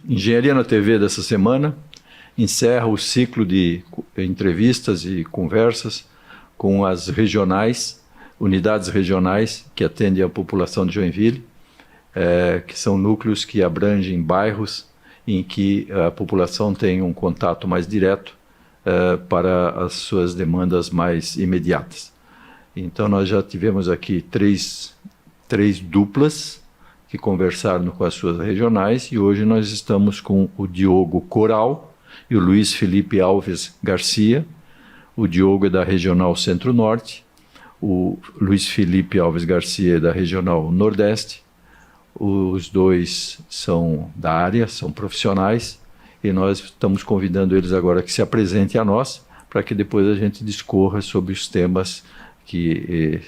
Engenharia na TV dessa semana encerra o ciclo de entrevistas e conversas com as regionais, unidades regionais que atendem a população de Joinville, que são núcleos que abrangem bairros em que a população tem um contato mais direto para as suas demandas mais imediatas. Então, nós já tivemos aqui três duplas que conversaram com as suas regionais, e hoje nós estamos com o Diogo Coral e o Luiz Felipe Alves Garcia. O Diogo é da Regional Centro-Norte, o Luiz Felipe Alves Garcia é da Regional Nordeste. Os dois são da área, são profissionais, e nós estamos convidando eles agora que se apresentem a nós, para que depois a gente discorra sobre os temas que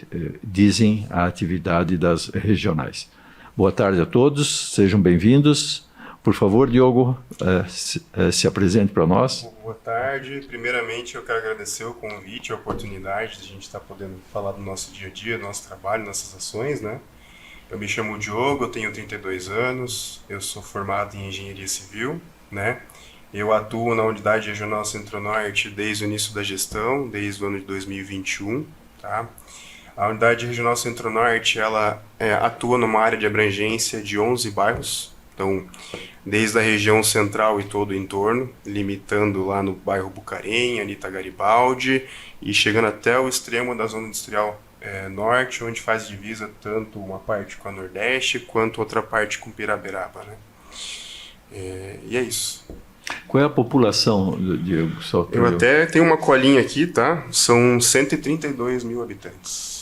dizem a atividade das regionais. Boa tarde a todos, sejam bem-vindos. Por favor, Diogo, se apresente para nós. Boa tarde. Primeiramente, eu quero agradecer o convite, a oportunidade de a gente estar podendo falar do nosso dia a dia, do nosso trabalho, nossas ações, né? Eu me chamo Diogo, eu tenho 32 anos, eu sou formado em Engenharia Civil, né? Eu atuo na Unidade Regional Centro-Norte desde o início da gestão, desde o ano de 2021, tá? A Unidade Regional Centro-Norte, ela atua numa área de abrangência de 11 bairros, então, desde a região central e todo o entorno, limitando lá no bairro Bucarém, Anita Garibaldi, e chegando até o extremo da zona industrial norte, onde faz divisa tanto uma parte com a Nordeste, quanto outra parte com Piraberaba, né? E é isso. Qual é a população, Diego? Eu até tenho uma colinha aqui, tá? São 132 mil habitantes.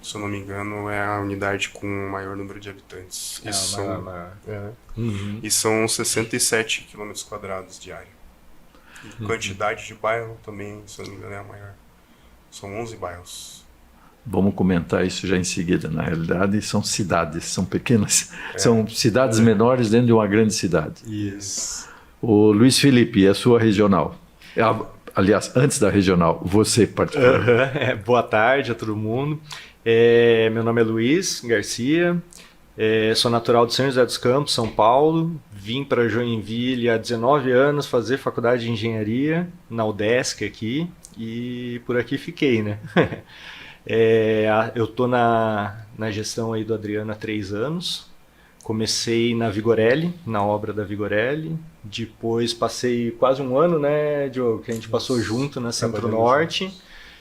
Se eu não me engano, é a unidade com o maior número de habitantes. E são 67 quilômetros quadrados de área. E quantidade de bairro também, se eu não me engano, é a maior. São 11 bairros. Vamos comentar isso já em seguida. Na realidade, são cidades, são pequenas, são cidades menores dentro de uma grande cidade. Isso. O Luiz Felipe, a sua regional. Aliás, antes da regional, você participou. Boa tarde a todo mundo. Meu nome é Luiz Garcia, sou natural de São José dos Campos, São Paulo. Vim para Joinville há 19 anos fazer faculdade de engenharia na UDESC aqui, e por aqui fiquei, né? Eu estou na gestão aí do Adriano há 3 anos. Comecei na Vigorelli, na obra da Vigorelli. Depois passei quase um ano, né, Diogo, que a gente passou junto na Centro-Norte.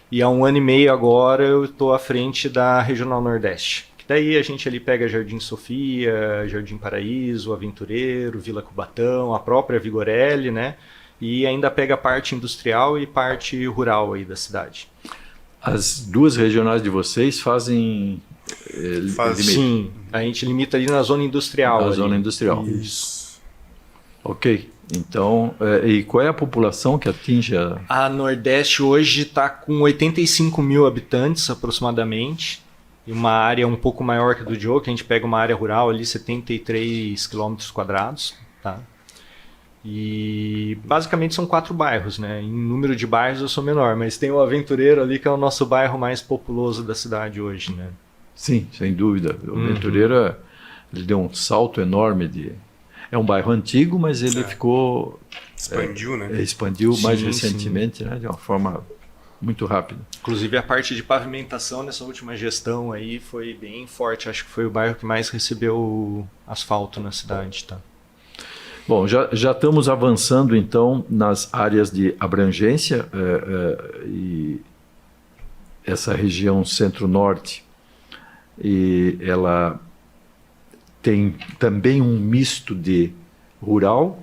E há 1 ano e meio agora eu estou à frente da Regional Nordeste. Que daí a gente ali pega Jardim Sofia, Jardim Paraíso, Aventureiro, Vila Cubatão, a própria Vigorelli, né? E ainda pega parte industrial e parte rural aí da cidade. As duas regionais de vocês fazem... Sim, a gente limita ali na zona industrial. Na zona industrial. Isso. Ok. Então, e qual é a população que atinge a Nordeste hoje está com 85 mil habitantes aproximadamente. E uma área um pouco maior que a do Diogo, que a gente pega uma área rural ali, 73 quilômetros quadrados, tá? E basicamente são 4 bairros, né? Em número de bairros eu sou menor, mas tem o Aventureiro ali, que é o nosso bairro mais populoso da cidade hoje, né? Sim, sem dúvida. O Aventureiro ele deu um salto enorme É um bairro antigo, mas ele ficou... Expandiu, né? Expandiu mais recentemente, né? De uma forma muito rápida. Inclusive a parte de pavimentação nessa última gestão aí foi bem forte. Acho que foi o bairro que mais recebeu asfalto na cidade, tá? Bom, já estamos avançando então nas áreas de abrangência, e essa região centro-norte, e ela tem também um misto de rural,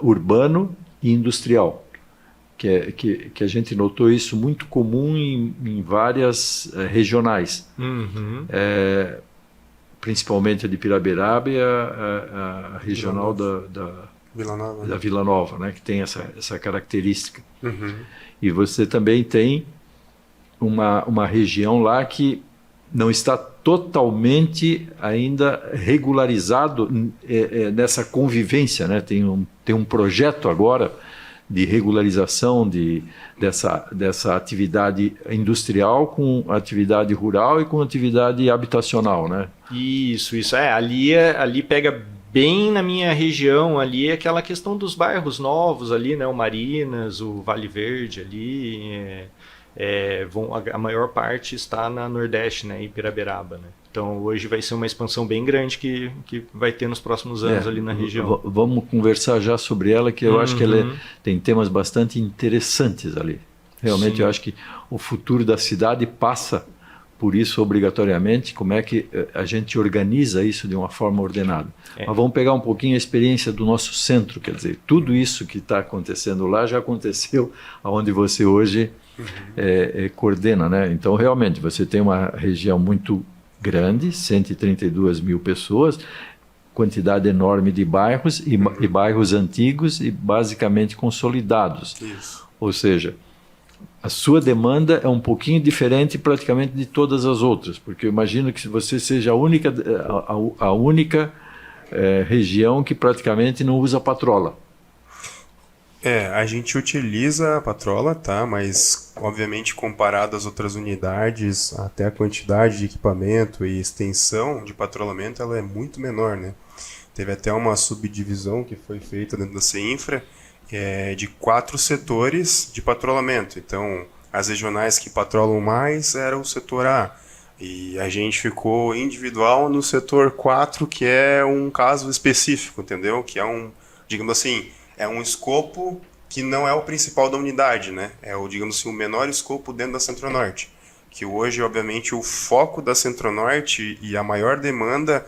urbano e industrial, que a gente notou isso muito comum em várias regionais. Principalmente a de Piraberaba e a regional da Vila Nova, né, que tem essa característica. E você também tem uma região lá que não está totalmente ainda regularizado nessa convivência, né? Tem um projeto agora de regularização dessa atividade industrial com atividade rural e com atividade habitacional, né? Isso. Ali pega bem na minha região ali, aquela questão dos bairros novos ali, né? O Marinas, o Vale Verde ali, a maior parte está na Nordeste, né? Em Piraberaba, né? Então hoje vai ser uma expansão bem grande que vai ter nos próximos anos ali na região. Vamos conversar já sobre ela, que eu acho que ela tem temas bastante interessantes ali. Realmente eu acho que o futuro da cidade passa por isso obrigatoriamente, como é que a gente organiza isso de uma forma ordenada. Mas vamos pegar um pouquinho a experiência do nosso centro, quer dizer, tudo isso que está acontecendo lá já aconteceu onde você hoje coordena, né? Então realmente você tem uma região muito grande, 132 mil pessoas, quantidade enorme de bairros e bairros antigos e basicamente consolidados. Isso. Ou seja, a sua demanda é um pouquinho diferente praticamente de todas as outras, porque eu imagino que você seja a única região que praticamente não usa patrola. A gente utiliza a patrola, tá? Mas, obviamente, comparado às outras unidades, até a quantidade de equipamento e extensão de patrulhamento, ela é muito menor, né? Teve até uma subdivisão que foi feita dentro da CEINFRA, de 4 setores de patrulhamento. Então, as regionais que patrolam mais era o setor A. E a gente ficou individual no setor 4, que é um caso específico, entendeu? Que é digamos assim, é um escopo que não é o principal da unidade, né? É digamos assim, o menor escopo dentro da Centro-Norte. Que hoje, obviamente, o foco da Centro-Norte e a maior demanda,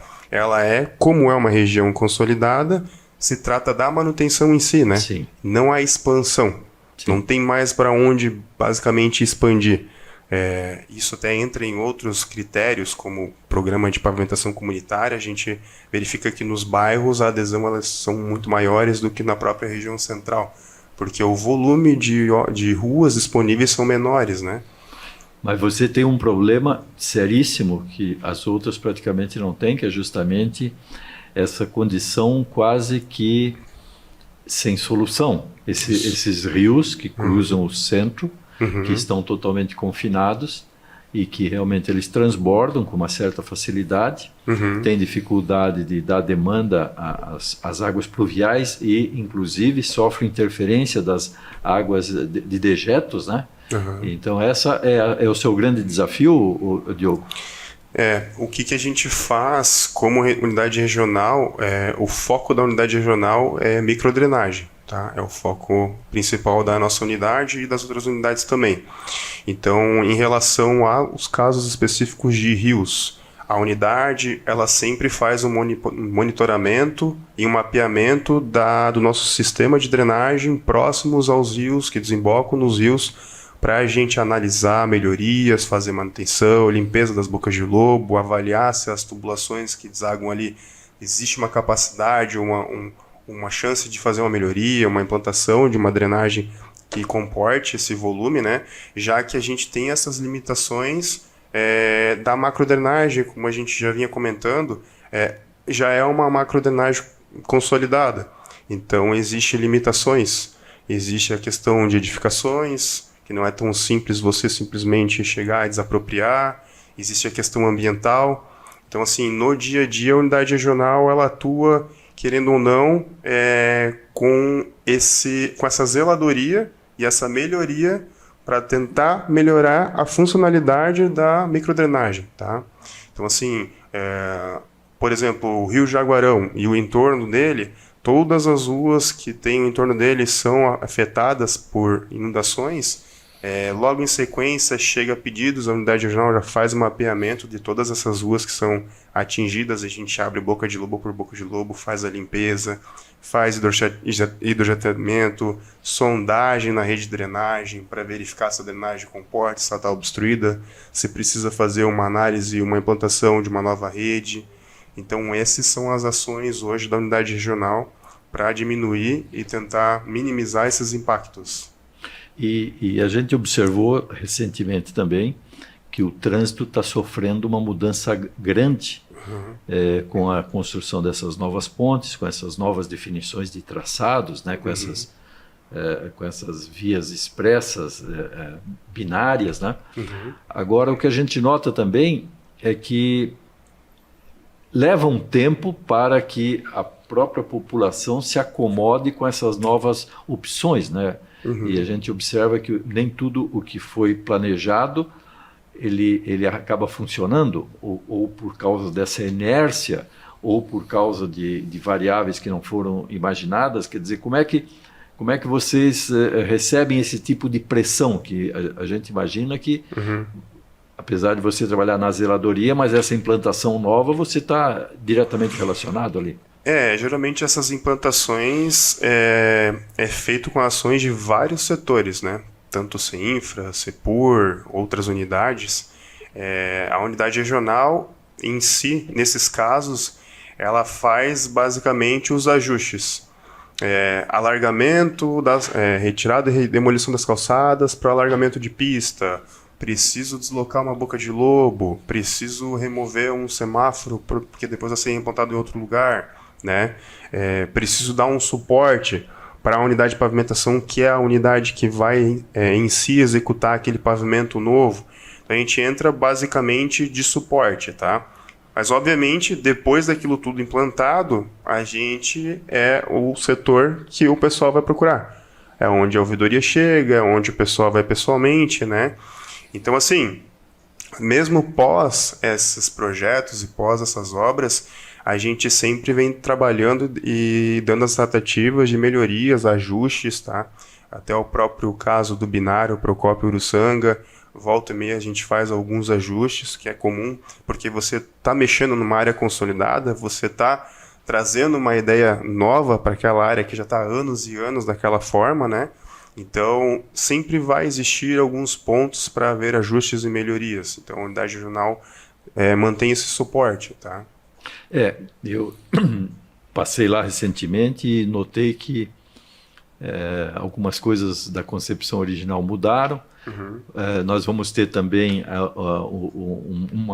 como é uma região consolidada, se trata da manutenção em si, né? Sim. Não a expansão. Sim. Não tem mais para onde, basicamente, expandir. Isso até entra em outros critérios, como programa de pavimentação comunitária. A gente verifica que nos bairros a adesão elas são muito maiores do que na própria região central, porque o volume de ruas disponíveis são menores, né? Mas você tem um problema seríssimo que as outras praticamente não têm, que é justamente essa condição quase que sem solução. Esses rios que cruzam o centro, que estão totalmente confinados e que realmente eles transbordam com uma certa facilidade, tem dificuldade de dar demanda às águas pluviais e, inclusive, sofre interferência das águas de dejetos, né? Então, essa é o seu grande desafio, Diogo? O que a gente faz como unidade regional, o foco da unidade regional é microdrenagem, tá? É o foco principal da nossa unidade e das outras unidades também. Então, em relação aos casos específicos de rios, a unidade ela sempre faz um monitoramento e um mapeamento do nosso sistema de drenagem próximos aos rios, que desembocam nos rios, para a gente analisar melhorias, fazer manutenção, limpeza das bocas de lobo, avaliar se as tubulações que desagam ali, existe uma capacidade, uma chance de fazer uma melhoria, uma implantação de uma drenagem que comporte esse volume, né? Já que a gente tem essas limitações da macrodrenagem, como a gente já vinha comentando, já é uma macrodrenagem consolidada. Então, existem limitações. Existe a questão de edificações, que não é tão simples você simplesmente chegar e desapropriar. Existe a questão ambiental. Então, assim, no dia a dia, a unidade regional ela atua, querendo ou não, com essa zeladoria e essa melhoria para tentar melhorar a funcionalidade da microdrenagem, tá? Então, assim, por exemplo, o Rio Jaguarão e o entorno dele, todas as ruas que tem o entorno dele são afetadas por inundações. Logo em sequência, chega pedidos, a unidade regional já faz um mapeamento de todas essas ruas que são atingidas, a gente abre boca de lobo por boca de lobo, faz a limpeza, faz hidrojetamento, sondagem na rede de drenagem para verificar se a drenagem comporta, se ela está obstruída, se precisa fazer uma análise, uma implantação de uma nova rede. Então, essas são as ações hoje da unidade regional para diminuir e tentar minimizar esses impactos. E a gente observou recentemente também que o trânsito está sofrendo uma mudança grande com a construção dessas novas pontes, com essas novas definições de traçados, né, com essas vias expressas binárias, né? Agora, o que a gente nota também é que leva um tempo para que a própria população se acomode com essas novas opções, né? E a gente observa que nem tudo o que foi planejado ele acaba funcionando, ou por causa dessa inércia, ou por causa de variáveis que não foram imaginadas. Quer dizer, como é que vocês recebem esse tipo de pressão que a gente imagina que, apesar de você trabalhar na zeladoria, mas essa implantação nova você está diretamente relacionado ali? Geralmente essas implantações é feito com ações de vários setores, né? Tanto CEINFRA, CEPUR, outras unidades. A unidade regional em si, nesses casos, ela faz basicamente os ajustes. Alargamento, retirada e demolição das calçadas para alargamento de pista. Preciso deslocar uma boca de lobo, preciso remover um semáforo porque depois vai ser implantado em outro lugar, né? Preciso dar um suporte para a unidade de pavimentação, que é a unidade que vai em si executar aquele pavimento novo. Então a gente entra basicamente de suporte, tá? Mas obviamente, depois daquilo tudo implantado, a gente é o setor que o pessoal vai procurar. É onde a ouvidoria chega, é onde o pessoal vai pessoalmente, né? Então assim, mesmo pós esses projetos e pós essas obras, a gente sempre vem trabalhando e dando as tratativas de melhorias, ajustes, tá? Até o próprio caso do binário Procópio Uruçanga, volta e meia a gente faz alguns ajustes, que é comum, porque você está mexendo numa área consolidada, você está trazendo uma ideia nova para aquela área que já está há anos e anos daquela forma, né? Então, sempre vai existir alguns pontos para haver ajustes e melhorias. Então, a unidade regional mantém esse suporte, tá? Eu passei lá recentemente e notei que algumas coisas da concepção original mudaram. Nós vamos ter também um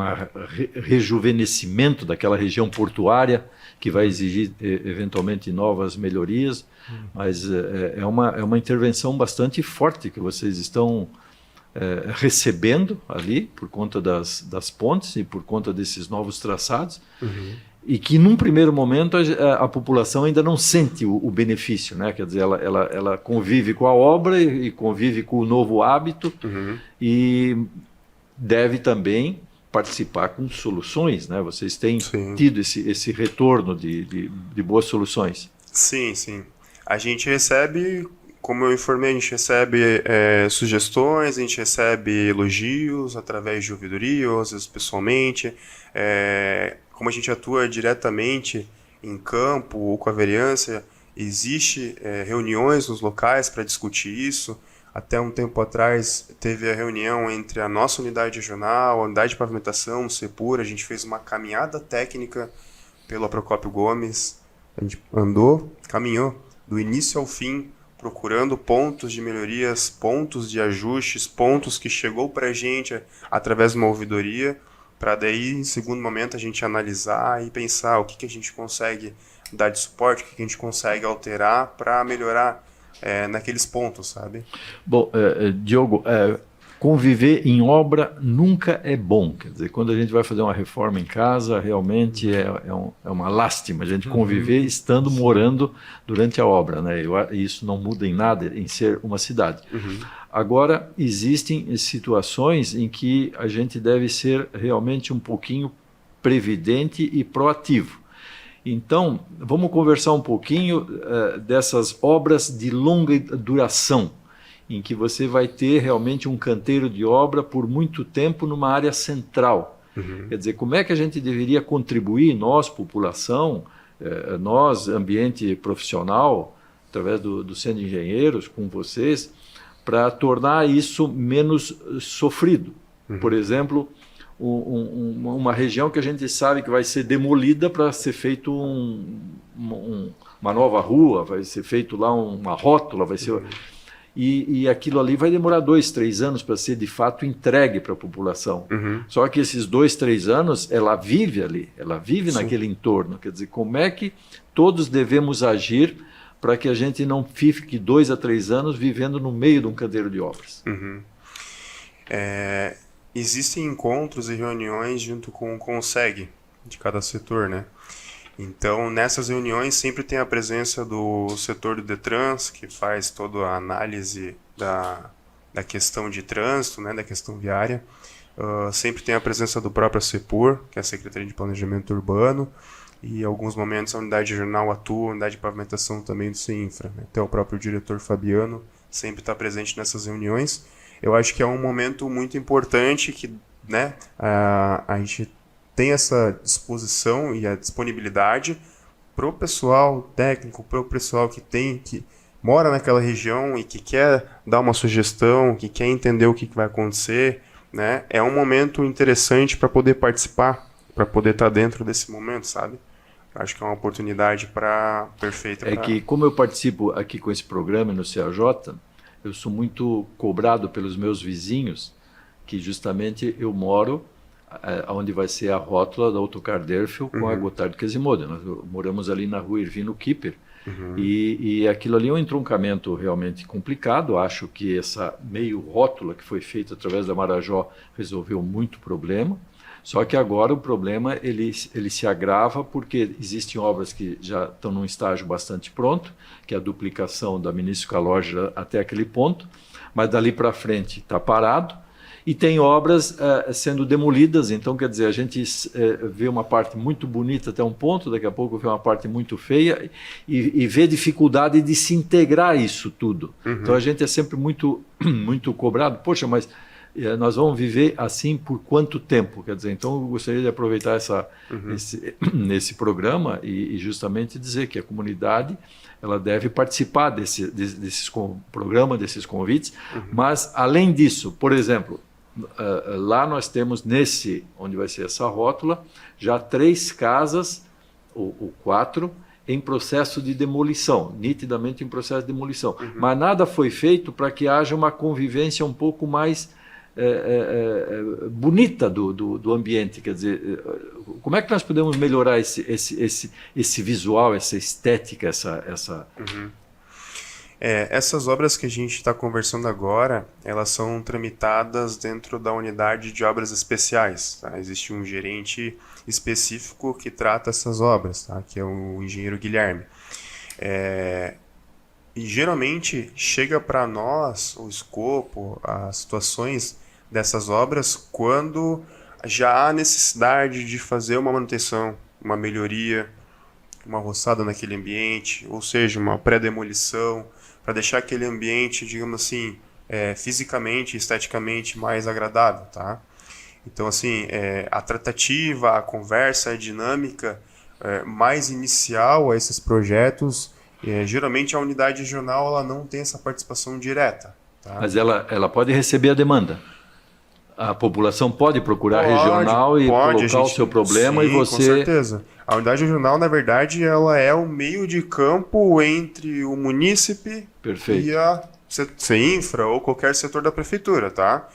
rejuvenescimento daquela região portuária que vai exigir eventualmente novas melhorias, mas é uma intervenção bastante forte que vocês estão recebendo ali por conta das pontes e por conta desses novos traçados. E que num primeiro momento a população ainda não sente o benefício, né? Quer dizer, ela convive com a obra e convive com o novo hábito e deve também participar com soluções, né? Vocês têm tido esse retorno de boas soluções? Sim. A gente recebe, como eu informei, a gente recebe sugestões, a gente recebe elogios através de ouvidoria, ou às vezes pessoalmente. Como a gente atua diretamente em campo ou com a vereança, existe reuniões nos locais para discutir isso. Até um tempo atrás teve a reunião entre a nossa unidade regional, a unidade de pavimentação, o CEPUR. A gente fez uma caminhada técnica pelo Procópio Gomes. A gente caminhou do início ao fim, procurando pontos de melhorias, pontos de ajustes, pontos que chegou para a gente através de uma ouvidoria, para daí, em segundo momento, a gente analisar e pensar o que a gente consegue dar de suporte, o que a gente consegue alterar para melhorar naqueles pontos, sabe? Bom, Diogo, conviver em obra nunca é bom. Quer dizer, quando a gente vai fazer uma reforma em casa, realmente é uma lástima a gente conviver estando morando durante a obra, né? Isso não muda em nada em ser uma cidade. Agora, existem situações em que a gente deve ser realmente um pouquinho previdente e proativo. Então, vamos conversar um pouquinho dessas obras de longa duração, em que você vai ter realmente um canteiro de obra por muito tempo numa área central. Quer dizer, como é que a gente deveria contribuir, nós, população, nós, ambiente profissional, através do Centro de Engenheiros, com vocês, para tornar isso menos sofrido. Por exemplo, uma região que a gente sabe que vai ser demolida para ser feito uma nova rua, vai ser feito lá uma rótula, vai ser... E aquilo ali vai demorar 2, 3 anos para ser de fato entregue para a população. Só que esses 2, 3 anos, ela vive ali, ela vive naquele entorno. Quer dizer, como é que todos devemos agir para que a gente não fique 2 a 3 anos vivendo no meio de um canteiro de obras? Existem encontros e reuniões junto com o CONSEG, setor, né? Então, nessas reuniões sempre tem a presença do setor do Detrans, que faz toda a análise da questão de trânsito, né, da questão viária. Sempre tem a presença do próprio CEPUR, que é a Secretaria de Planejamento Urbano, e em alguns momentos a unidade regional atua, a unidade de pavimentação também do CEINFRA, né? Então o próprio diretor Fabiano sempre está presente nessas reuniões. Eu acho que é um momento muito importante que, né, a gente tem essa disposição e a disponibilidade para o pessoal técnico, para o pessoal que mora naquela região e que quer dar uma sugestão, que quer entender o que vai acontecer, né? É um momento interessante para poder participar, para poder estar dentro desse momento, sabe? Acho que é uma oportunidade perfeita. Que, como eu participo aqui com esse programa no CAJ, eu sou muito cobrado pelos meus vizinhos, que justamente eu moro onde vai ser a rótula da Autocar Derfel com a Gotthard Quasimodo. Nós moramos ali na rua Irvino Kipper. E aquilo ali é um entroncamento realmente complicado. Acho que essa meio rótula que foi feita através da Marajó resolveu muito problema. Só que agora o problema ele se agrava porque existem obras que já estão num estágio bastante pronto, que é a duplicação da Ministro Calógera até aquele ponto, mas dali para frente está parado. E tem obras sendo demolidas, então quer dizer, a gente vê uma parte muito bonita até um ponto, daqui a pouco vê uma parte muito feia e vê dificuldade de se integrar isso tudo. Então a gente é sempre muito, muito cobrado, poxa, mas nós vamos viver assim por quanto tempo? Quer dizer, então eu gostaria de aproveitar esse programa e justamente dizer que a comunidade ela deve participar desses programas, desses convites, mas além disso, por exemplo, lá nós temos onde vai ser essa rótula, já 3 casas, ou 4, em processo de demolição, nitidamente em processo de demolição. Mas nada foi feito para que haja uma convivência um pouco mais bonita do ambiente. Quer dizer, como é que nós podemos melhorar esse visual, essa estética, Essas obras que a gente está conversando agora, elas são tramitadas dentro da unidade de obras especiais. Tá? Existe um gerente específico que trata essas obras, tá? Que é o engenheiro Guilherme. E geralmente chega para nós o escopo, as situações dessas obras quando já há necessidade de fazer uma manutenção, uma melhoria, uma roçada naquele ambiente, ou seja, uma pré-demolição, para deixar aquele ambiente, digamos assim, fisicamente, esteticamente mais agradável, tá? Então, assim, a tratativa, a conversa, a dinâmica mais inicial a esses projetos, geralmente a unidade regional ela não tem essa participação direta. Tá? Mas ela pode receber a demanda. A população pode procurar a regional e colocar o seu problema, sim, e você... com certeza. A unidade regional, na verdade, ela é o meio de campo entre o munícipe e a CEINFRA ou qualquer setor da prefeitura, tá?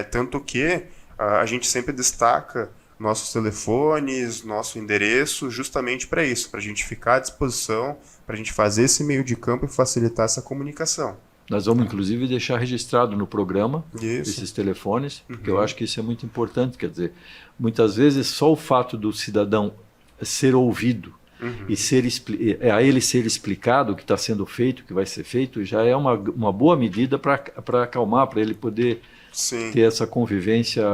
Tanto que a gente sempre destaca nossos telefones, nosso endereço, justamente para isso, para a gente ficar à disposição, para a gente fazer esse meio de campo e facilitar essa comunicação. Nós vamos, inclusive, deixar registrado no programa esses telefones, porque eu acho que isso é muito importante. Quer dizer, muitas vezes só o fato do cidadão ser ouvido e a ele ser explicado o que está sendo feito, o que vai ser feito, já é uma boa medida para acalmar, para ele poder ter essa convivência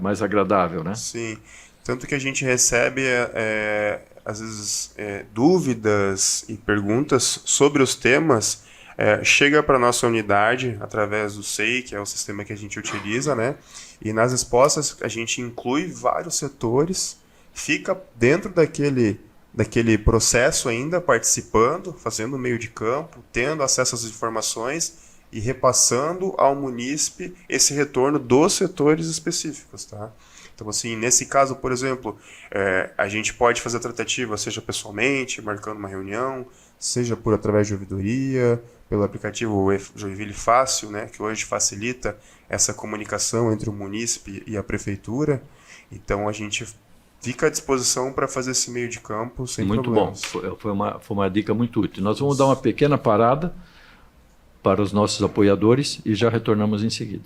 mais agradável, né? Sim, tanto que a gente recebe, às vezes, dúvidas e perguntas sobre os temas. Chega para a nossa unidade através do SEI, que é o sistema que a gente utiliza, né? E nas respostas a gente inclui vários setores, fica dentro daquele processo ainda, participando, fazendo meio de campo, tendo acesso às informações e repassando ao munícipe esse retorno dos setores específicos, tá? Então, assim, nesse caso, por exemplo, a gente pode fazer a tratativa, seja pessoalmente, marcando uma reunião, seja através de ouvidoria, pelo aplicativo Joinville Fácil, né, que hoje facilita essa comunicação entre o munícipe e a prefeitura. Então, a gente fica à disposição para fazer esse meio de campo sem problemas. Muito bom, foi uma dica muito útil. Nós vamos dar uma pequena parada para os nossos apoiadores e já retornamos em seguida.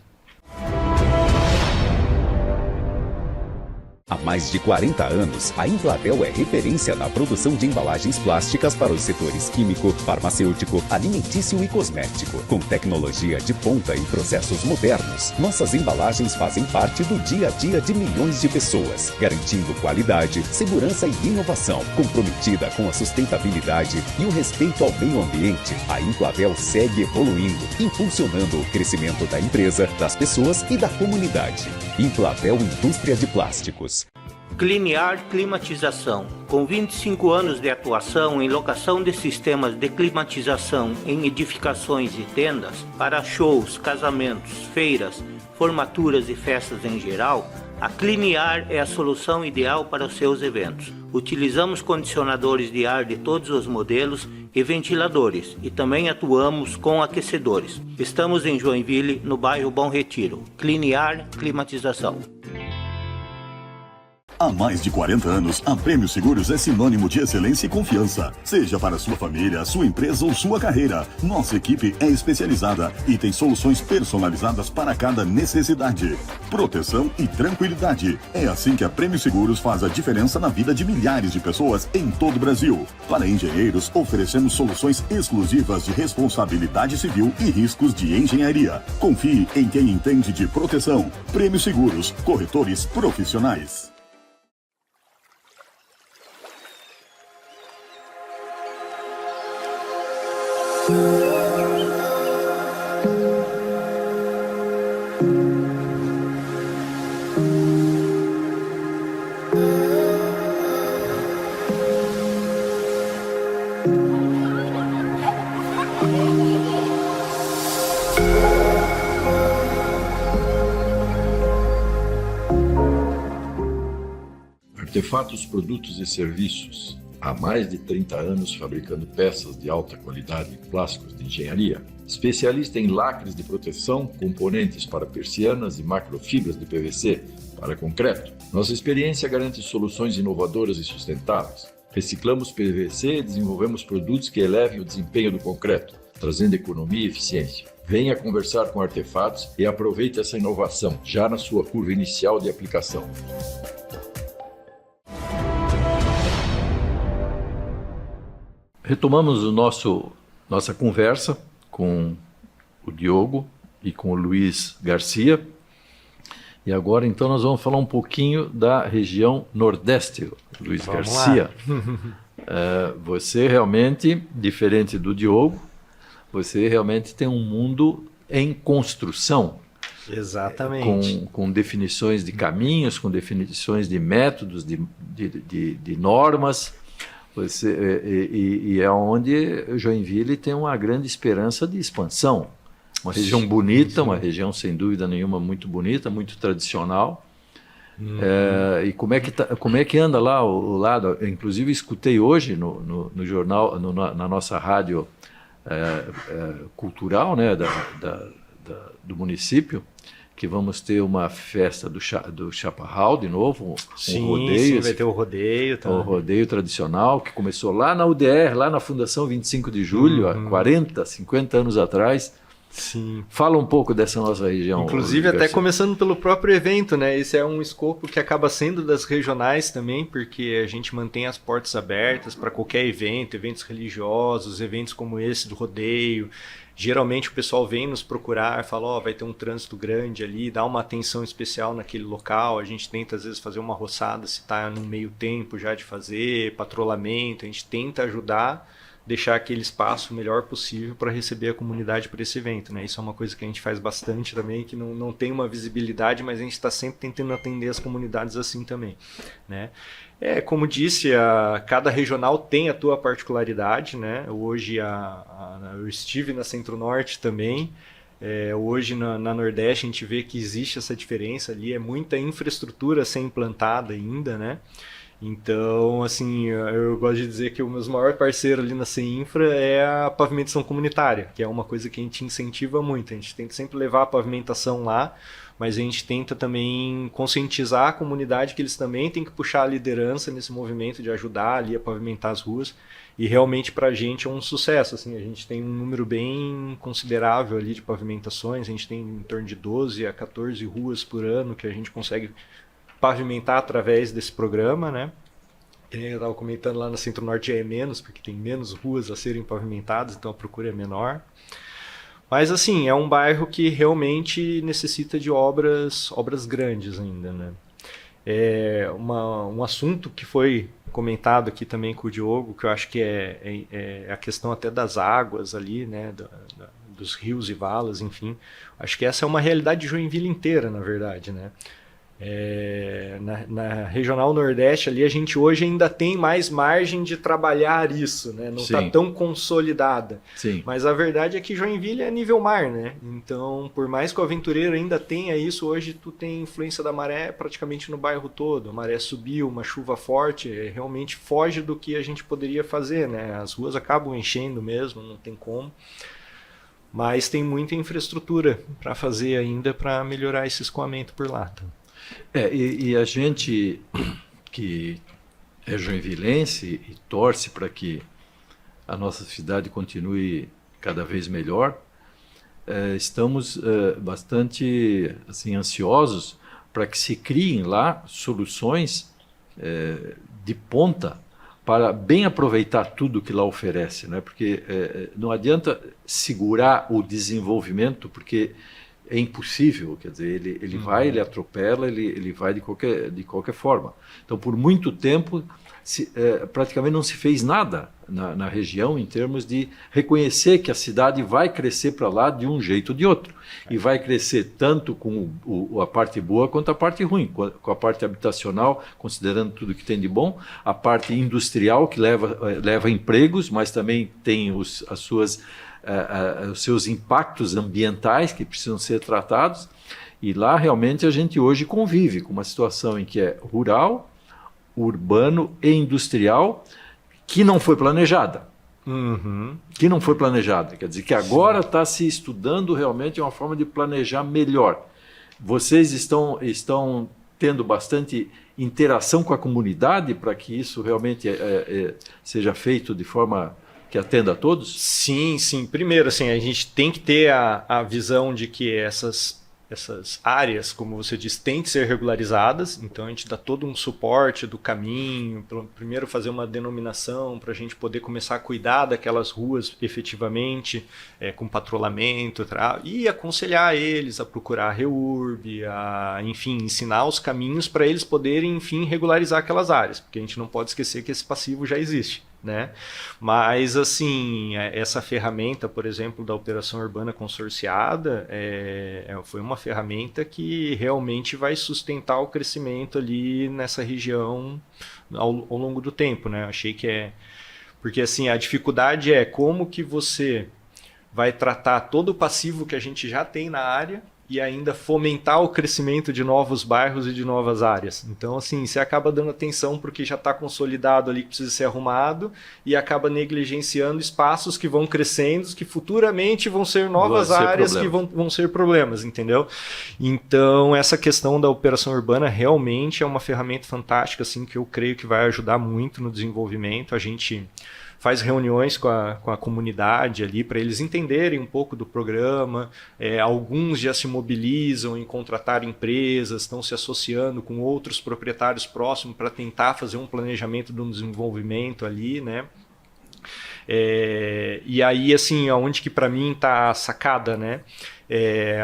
Há mais de 40 anos, a Emplatel é referência na produção de embalagens plásticas para os setores químico, farmacêutico, alimentício e cosmético. Com tecnologia de ponta e processos modernos, nossas embalagens fazem parte do dia a dia de milhões de pessoas, garantindo qualidade, segurança e inovação. Comprometida com a sustentabilidade e o respeito ao meio ambiente, a Emplatel segue evoluindo, impulsionando o crescimento da empresa, das pessoas e da comunidade. Emplatel Indústria de Plásticos. Cliniar Climatização. Com 25 anos de atuação em locação de sistemas de climatização em edificações e tendas para shows, casamentos, feiras, formaturas e festas em geral, a Cliniar é a solução ideal para os seus eventos. Utilizamos condicionadores de ar de todos os modelos e ventiladores e também atuamos com aquecedores. Estamos em Joinville, no bairro Bom Retiro. Cliniar Climatização. Há mais de 40 anos, a Prêmio Seguros é sinônimo de excelência e confiança. Seja para sua família, sua empresa ou sua carreira, nossa equipe é especializada e tem soluções personalizadas para cada necessidade. Proteção e tranquilidade. É assim que a Prêmio Seguros faz a diferença na vida de milhares de pessoas em todo o Brasil. Para engenheiros, oferecemos soluções exclusivas de responsabilidade civil e riscos de engenharia. Confie em quem entende de proteção. Prêmio Seguros, corretores profissionais. Artefatos, produtos e serviços. Há mais de 30 anos fabricando peças de alta qualidade em plásticos de engenharia. Especialista em lacres de proteção, componentes para persianas e macrofibras de PVC para concreto. Nossa experiência garante soluções inovadoras e sustentáveis. Reciclamos PVC e desenvolvemos produtos que elevem o desempenho do concreto, trazendo economia e eficiência. Venha conversar com Artefatos e aproveite essa inovação, já na sua curva inicial de aplicação. Retomamos nossa conversa com o Diogo e com o Luiz Garcia. E agora, então, nós vamos falar um pouquinho da região Nordeste, Luiz Garcia. Você realmente, diferente do Diogo, você realmente tem um mundo em construção. Exatamente. Com definições de caminhos, com definições de métodos, de normas. E é onde Joinville tem uma grande esperança de expansão. Uma região bonita, uma região sem dúvida nenhuma muito bonita, muito tradicional. E como é que anda lá o lado? Eu, inclusive, escutei hoje no jornal, na nossa rádio cultural, né, do município, que vamos ter uma festa do Chaparral de novo, um rodeio. Sim, vai ter o rodeio. Tá? O rodeio tradicional, que começou lá na UDR, lá na Fundação 25 de Julho, há 40, 50 anos atrás. Sim. Fala um pouco dessa nossa região. Inclusive, até começando pelo próprio evento, né? Esse é um escopo que acaba sendo das regionais também, porque a gente mantém as portas abertas para qualquer evento, eventos religiosos, eventos como esse do rodeio. Geralmente o pessoal vem nos procurar, fala, vai ter um trânsito grande ali, dá uma atenção especial naquele local. A gente tenta às vezes fazer uma roçada se está no meio tempo já de fazer, patrulhamento, a gente tenta ajudar, deixar aquele espaço o melhor possível para receber a comunidade para esse evento, né? Isso é uma coisa que a gente faz bastante também, que não tem uma visibilidade, mas a gente está sempre tentando atender as comunidades assim também, né? Como disse, cada regional tem a tua particularidade, né? Hoje eu estive na Centro-Norte também, hoje na Nordeste a gente vê que existe essa diferença ali, é muita infraestrutura a ser implantada ainda, né? Então, assim, eu gosto de dizer que o meu maior parceiro ali na CEINFRA é a pavimentação comunitária, que é uma coisa que a gente incentiva muito. A gente tenta sempre levar a pavimentação lá, mas a gente tenta também conscientizar a comunidade que eles também têm que puxar a liderança nesse movimento de ajudar ali a pavimentar as ruas. E realmente para a gente é um sucesso. Assim, a gente tem um número bem considerável ali de pavimentações, a gente tem em torno de 12 a 14 ruas por ano que a gente consegue pavimentar através desse programa, né? Eu estava comentando, lá no Centro-Norte é menos, porque tem menos ruas a serem pavimentadas, então a procura é menor. Mas, assim, é um bairro que realmente necessita de obras grandes ainda, né? Um assunto que foi comentado aqui também com o Diogo, que eu acho que é a questão até das águas ali, né? Dos rios e valas, enfim. Acho que essa é uma realidade de Joinville inteira, na verdade, né? Na Regional Nordeste ali a gente hoje ainda tem mais margem de trabalhar isso, né? Não está tão consolidada. Sim. Mas a verdade é que Joinville é nível mar, né? Então, por mais que o aventureiro ainda tenha isso, hoje tu tem influência da maré praticamente no bairro todo. A maré subiu, uma chuva forte, realmente foge do que a gente poderia fazer, né? As ruas acabam enchendo mesmo, não tem como. Mas tem muita infraestrutura para fazer ainda para melhorar esse escoamento por lá. Tá? E a gente que é joinvilense e torce para que a nossa cidade continue cada vez melhor, estamos bastante assim, ansiosos para que se criem lá soluções de ponta para bem aproveitar tudo que lá oferece, né? Porque não adianta segurar o desenvolvimento, porque é impossível, quer dizer, ele vai, ele atropela, ele vai de qualquer forma. Então, por muito tempo, praticamente não se fez nada na região em termos de reconhecer que a cidade vai crescer para lá de um jeito ou de outro. E vai crescer tanto com a parte boa quanto a parte ruim, com a parte habitacional, considerando tudo que tem de bom, a parte industrial, que leva empregos, mas também tem os seus impactos ambientais que precisam ser tratados, e lá realmente a gente hoje convive com uma situação em que é rural, urbano e industrial, que não foi planejada. Que não foi planejada, quer dizer que agora está se estudando realmente uma forma de planejar melhor. Vocês estão tendo bastante interação com a comunidade para que isso realmente seja feito de forma que atenda a todos? Sim. Primeiro, assim, a gente tem que ter a visão de que essas áreas, como você disse, têm que ser regularizadas. Então, a gente dá todo um suporte do caminho, primeiro fazer uma denominação para a gente poder começar a cuidar daquelas ruas efetivamente, com patrulhamento e aconselhar eles a procurar a REURB, enfim, ensinar os caminhos para eles poderem, enfim, regularizar aquelas áreas, porque a gente não pode esquecer que esse passivo já existe. Né? Mas, assim, essa ferramenta, por exemplo, da operação urbana consorciada, foi uma ferramenta que realmente vai sustentar o crescimento ali nessa região ao longo do tempo, né? Achei que porque, assim, a dificuldade é como que você vai tratar todo o passivo que a gente já tem na área e ainda fomentar o crescimento de novos bairros e de novas áreas. Então, assim, você acaba dando atenção porque já está consolidado ali, que precisa ser arrumado, e acaba negligenciando espaços que vão crescendo, que futuramente vão ser novas áreas que vão ser problemas, entendeu? Então, essa questão da operação urbana realmente é uma ferramenta fantástica, assim, que eu creio que vai ajudar muito no desenvolvimento. A gente faz reuniões com a comunidade ali para eles entenderem um pouco do programa. Alguns já se mobilizam em contratar empresas, estão se associando com outros proprietários próximos para tentar fazer um planejamento de um desenvolvimento ali, né? E aí, assim, onde que para mim está a sacada, né?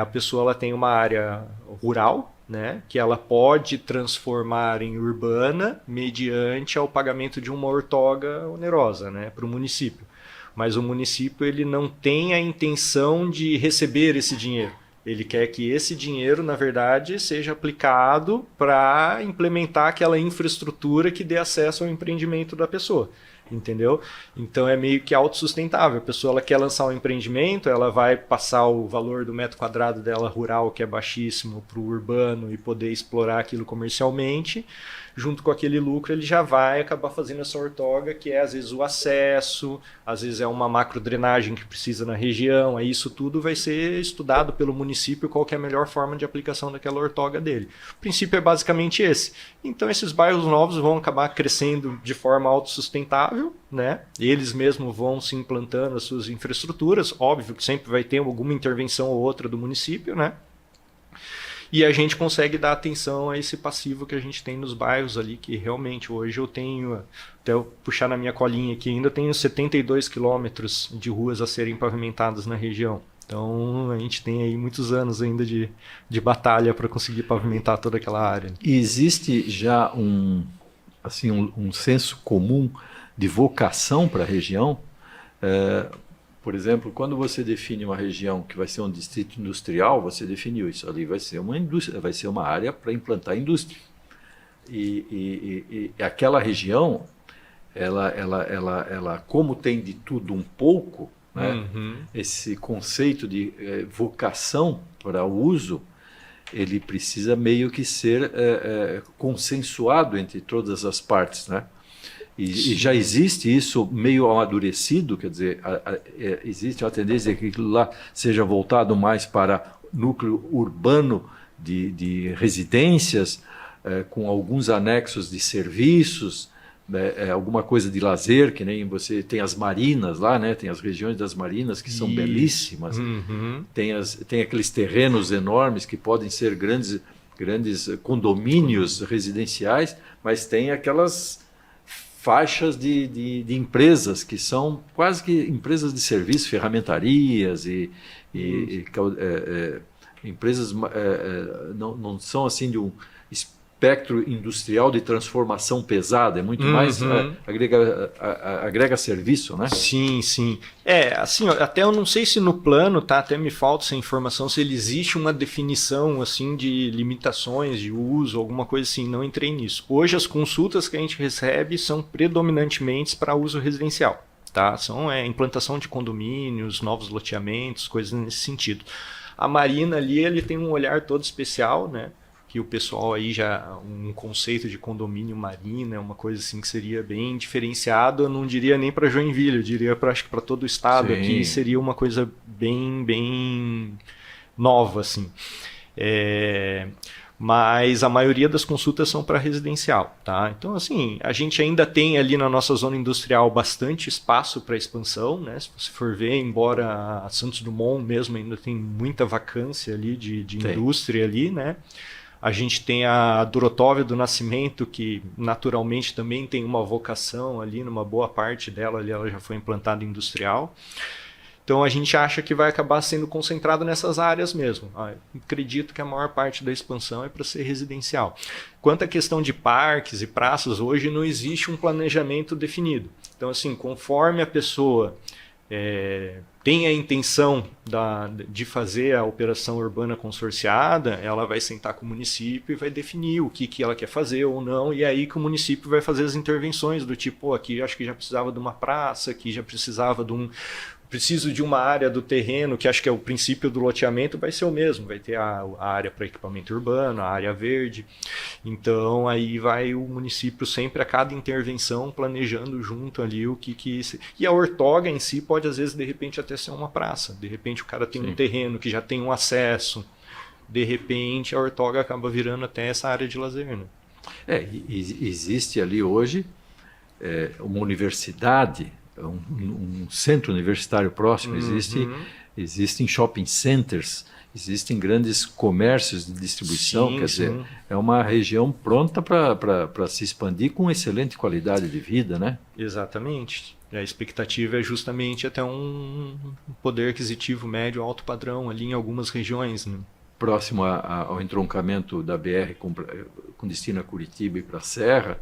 A pessoa ela tem uma área rural, né, que ela pode transformar em urbana mediante ao pagamento de uma outorga onerosa, né, para o município. Mas o município ele não tem a intenção de receber esse dinheiro. Ele quer que esse dinheiro, na verdade, seja aplicado para implementar aquela infraestrutura que dê acesso ao empreendimento da pessoa. Entendeu? Então é meio que autossustentável. A pessoa ela quer lançar um empreendimento, ela vai passar o valor do metro quadrado dela rural, que é baixíssimo, para o urbano e poder explorar aquilo comercialmente. Junto com aquele lucro, ele já vai acabar fazendo essa outorga, que é às vezes o acesso, às vezes é uma macrodrenagem que precisa na região. Aí isso tudo vai ser estudado pelo município, qual que é a melhor forma de aplicação daquela outorga dele. O princípio é basicamente esse. Então esses bairros novos vão acabar crescendo de forma autossustentável, né? Eles mesmos vão se implantando as suas infraestruturas. Óbvio que sempre vai ter alguma intervenção ou outra do município, né? E a gente consegue dar atenção a esse passivo que a gente tem nos bairros ali, que realmente hoje eu tenho, até eu puxar na minha colinha aqui, ainda tenho 72 quilômetros de ruas a serem pavimentadas na região. Então a gente tem aí muitos anos ainda de batalha para conseguir pavimentar toda aquela área. E existe já um senso comum de vocação para a região? Por exemplo, quando você define uma região que vai ser um distrito industrial, você definiu isso ali, vai ser uma indústria, vai ser uma área para implantar indústria. E aquela região, ela como tem de tudo um pouco, né, esse conceito de vocação para o uso, ele precisa meio que ser consensuado entre todas as partes, né? E já existe isso meio amadurecido, quer dizer, existe uma tendência que aquilo lá seja voltado mais para núcleo urbano de residências, com alguns anexos de serviços, alguma coisa de lazer, que nem você tem as marinas lá, né? Tem as regiões das marinas que são belíssimas, tem aqueles terrenos enormes que podem ser grandes condomínios residenciais, mas tem aquelas faixas de empresas que são quase que empresas de serviço, ferramentarias empresas não são assim de um espectro industrial de transformação pesada, é muito mais agrega serviço, né? Sim, sim. Assim, até eu não sei se no plano, tá? Até me falta essa informação, se ele existe uma definição assim de limitações de uso, alguma coisa assim, não entrei nisso. Hoje as consultas que a gente recebe são predominantemente para uso residencial, tá? São implantação de condomínios, novos loteamentos, coisas nesse sentido. A Marina ali, ele tem um olhar todo especial, né? Que o pessoal aí já, um conceito de condomínio marina, uma coisa assim que seria bem diferenciado, eu não diria nem para Joinville, eu diria acho que para todo o estado. Sim. Aqui seria uma coisa bem nova, assim. Mas a maioria das consultas são para residencial, tá? Então, assim, a gente ainda tem ali na nossa zona industrial bastante espaço para expansão, né? Se você for ver, embora a Santos Dumont mesmo ainda tem muita vacância ali de indústria ali, né? A gente tem a Dorotóvia do Nascimento, que naturalmente também tem uma vocação ali, numa boa parte dela ali ela já foi implantada industrial. Então a gente acha que vai acabar sendo concentrado nessas áreas mesmo. Acredito que a maior parte da expansão é para ser residencial. Quanto à questão de parques e praças, hoje não existe um planejamento definido. Então, assim, conforme a pessoa tem a intenção de fazer a operação urbana consorciada, ela vai sentar com o município e vai definir o que ela quer fazer ou não, e aí que o município vai fazer as intervenções do tipo, aqui acho que já precisava de uma praça, aqui já precisava preciso de uma área do terreno, que acho que é o princípio do loteamento, vai ser o mesmo, vai ter a área para equipamento urbano, a área verde. Então aí vai o município sempre a cada intervenção planejando junto ali o que... E a ortoga em si pode às vezes de repente até ser uma praça, de repente o cara tem um terreno que já tem um acesso, de repente a ortoga acaba virando até essa área de lazer, né? Existe ali hoje uma universidade, um centro universitário próximo, existem shopping centers, existem grandes comércios de distribuição, quer dizer, é uma região pronta para se expandir com excelente qualidade de vida, né? Exatamente. A expectativa é justamente até um poder aquisitivo médio alto padrão ali em algumas regiões, né? Próximo ao entroncamento da BR com destino a Curitiba e para a Serra,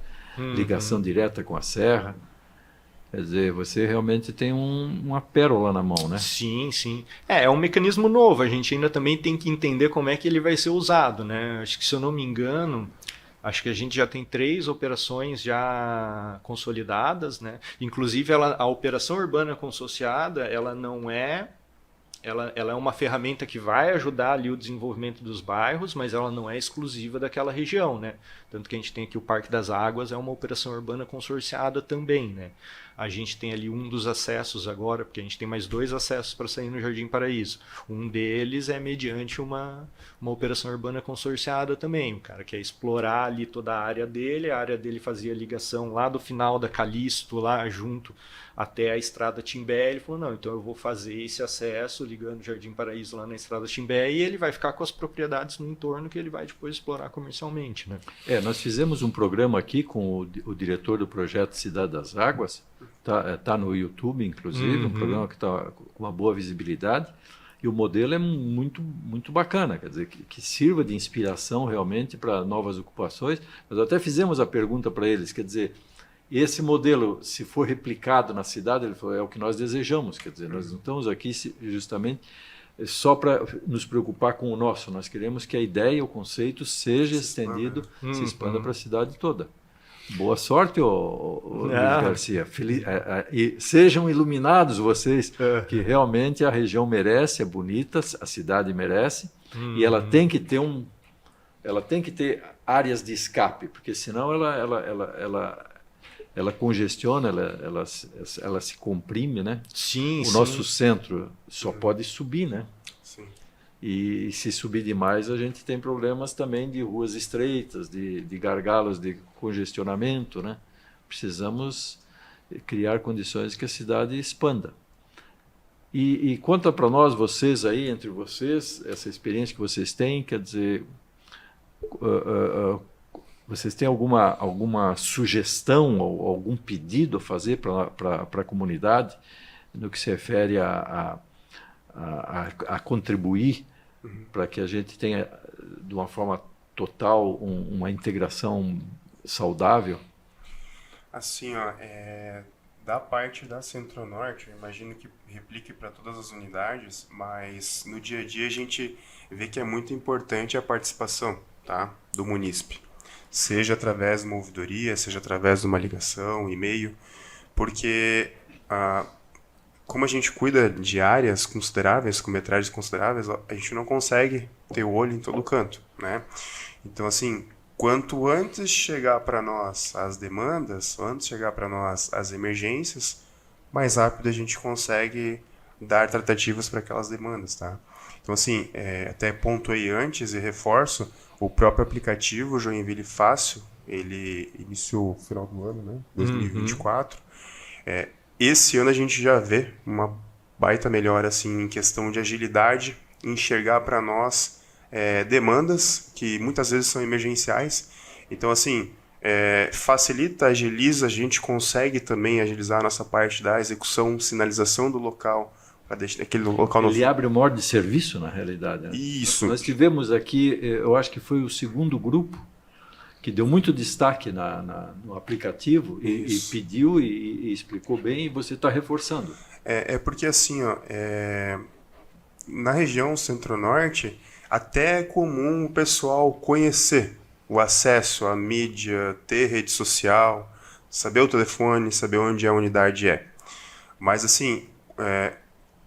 ligação direta com a Serra. Quer dizer, você realmente tem uma pérola na mão, né? Sim, sim. É um mecanismo novo, a gente ainda também tem que entender como é que ele vai ser usado, né? Acho que, se eu não me engano, acho que a gente já tem 3 operações já consolidadas, né? Inclusive, a operação urbana consorciada, ela não é... Ela é uma ferramenta que vai ajudar ali o desenvolvimento dos bairros, mas ela não é exclusiva daquela região, né? Tanto que a gente tem aqui o Parque das Águas, é uma operação urbana consorciada também, né? a gente tem ali um dos acessos agora, porque a gente tem mais 2 acessos para sair no Jardim Paraíso. Um deles é mediante uma operação urbana consorciada também. O cara quer explorar ali toda a área dele fazia ligação lá do final da Calixto, lá junto até a Estrada Timbé. Ele falou, não, então eu vou fazer esse acesso ligando o Jardim Paraíso lá na Estrada Timbé e ele vai ficar com as propriedades no entorno que ele vai depois explorar comercialmente, né? Nós fizemos um programa aqui com o diretor do projeto Cidade das Águas, tá no YouTube, inclusive, um programa que está com uma boa visibilidade, e o modelo é muito, muito bacana, quer dizer, que sirva de inspiração realmente para novas ocupações. Nós até fizemos a pergunta para eles, quer dizer, esse modelo, se for replicado na cidade, ele falou, é o que nós desejamos, quer dizer, nós não estamos aqui justamente só para nos preocupar com o nosso, nós queremos que a ideia, o conceito seja estendido, se expanda para a cidade toda. Boa sorte, Luiz Garcia. E sejam iluminados vocês, que realmente a região merece, é bonita, a cidade merece, e ela tem que ter áreas de escape, porque senão ela congestiona, ela se comprime, né? Sim, nosso centro só pode subir, né? Sim. E se subir demais, a gente tem problemas também de ruas estreitas, de gargalos de congestionamento, né? Precisamos criar condições que a cidade expanda. E conta para nós, vocês aí, entre vocês, essa experiência que vocês têm, quer dizer, vocês têm alguma sugestão ou algum pedido a fazer para a comunidade no que se refere a contribuir para que a gente tenha, de uma forma total, uma integração saudável? Assim, da parte da Centro-Norte, eu imagino que replique para todas as unidades, mas no dia a dia a gente vê que é muito importante a participação, tá, do munícipe. Seja através de uma ouvidoria, seja através de uma ligação, e-mail, porque como a gente cuida de áreas consideráveis, com metragens consideráveis, a gente não consegue ter o olho em todo canto, né? Então, assim, quanto antes chegar para nós as demandas, antes chegar para nós as emergências, mais rápido a gente consegue dar tratativas para aquelas demandas, tá? Então, assim, até pontuei antes e reforço, o próprio aplicativo Joinville Fácil, ele iniciou no final do ano, né? 2024. Esse ano a gente já vê uma baita melhora assim, em questão de agilidade, enxergar para nós demandas que muitas vezes são emergenciais. Então, assim, facilita, agiliza, a gente consegue também agilizar a nossa parte da execução, sinalização do local, para deixar aquele local... Ele abre uma ordem de serviço, na realidade, né? Isso. Nós tivemos aqui, eu acho que foi o segundo grupo, que deu muito destaque no aplicativo e pediu e explicou bem, e você está reforçando. Porque assim, na região Centro-Norte, até é comum o pessoal conhecer o acesso à mídia, ter rede social, saber o telefone, saber onde a unidade é. Mas assim,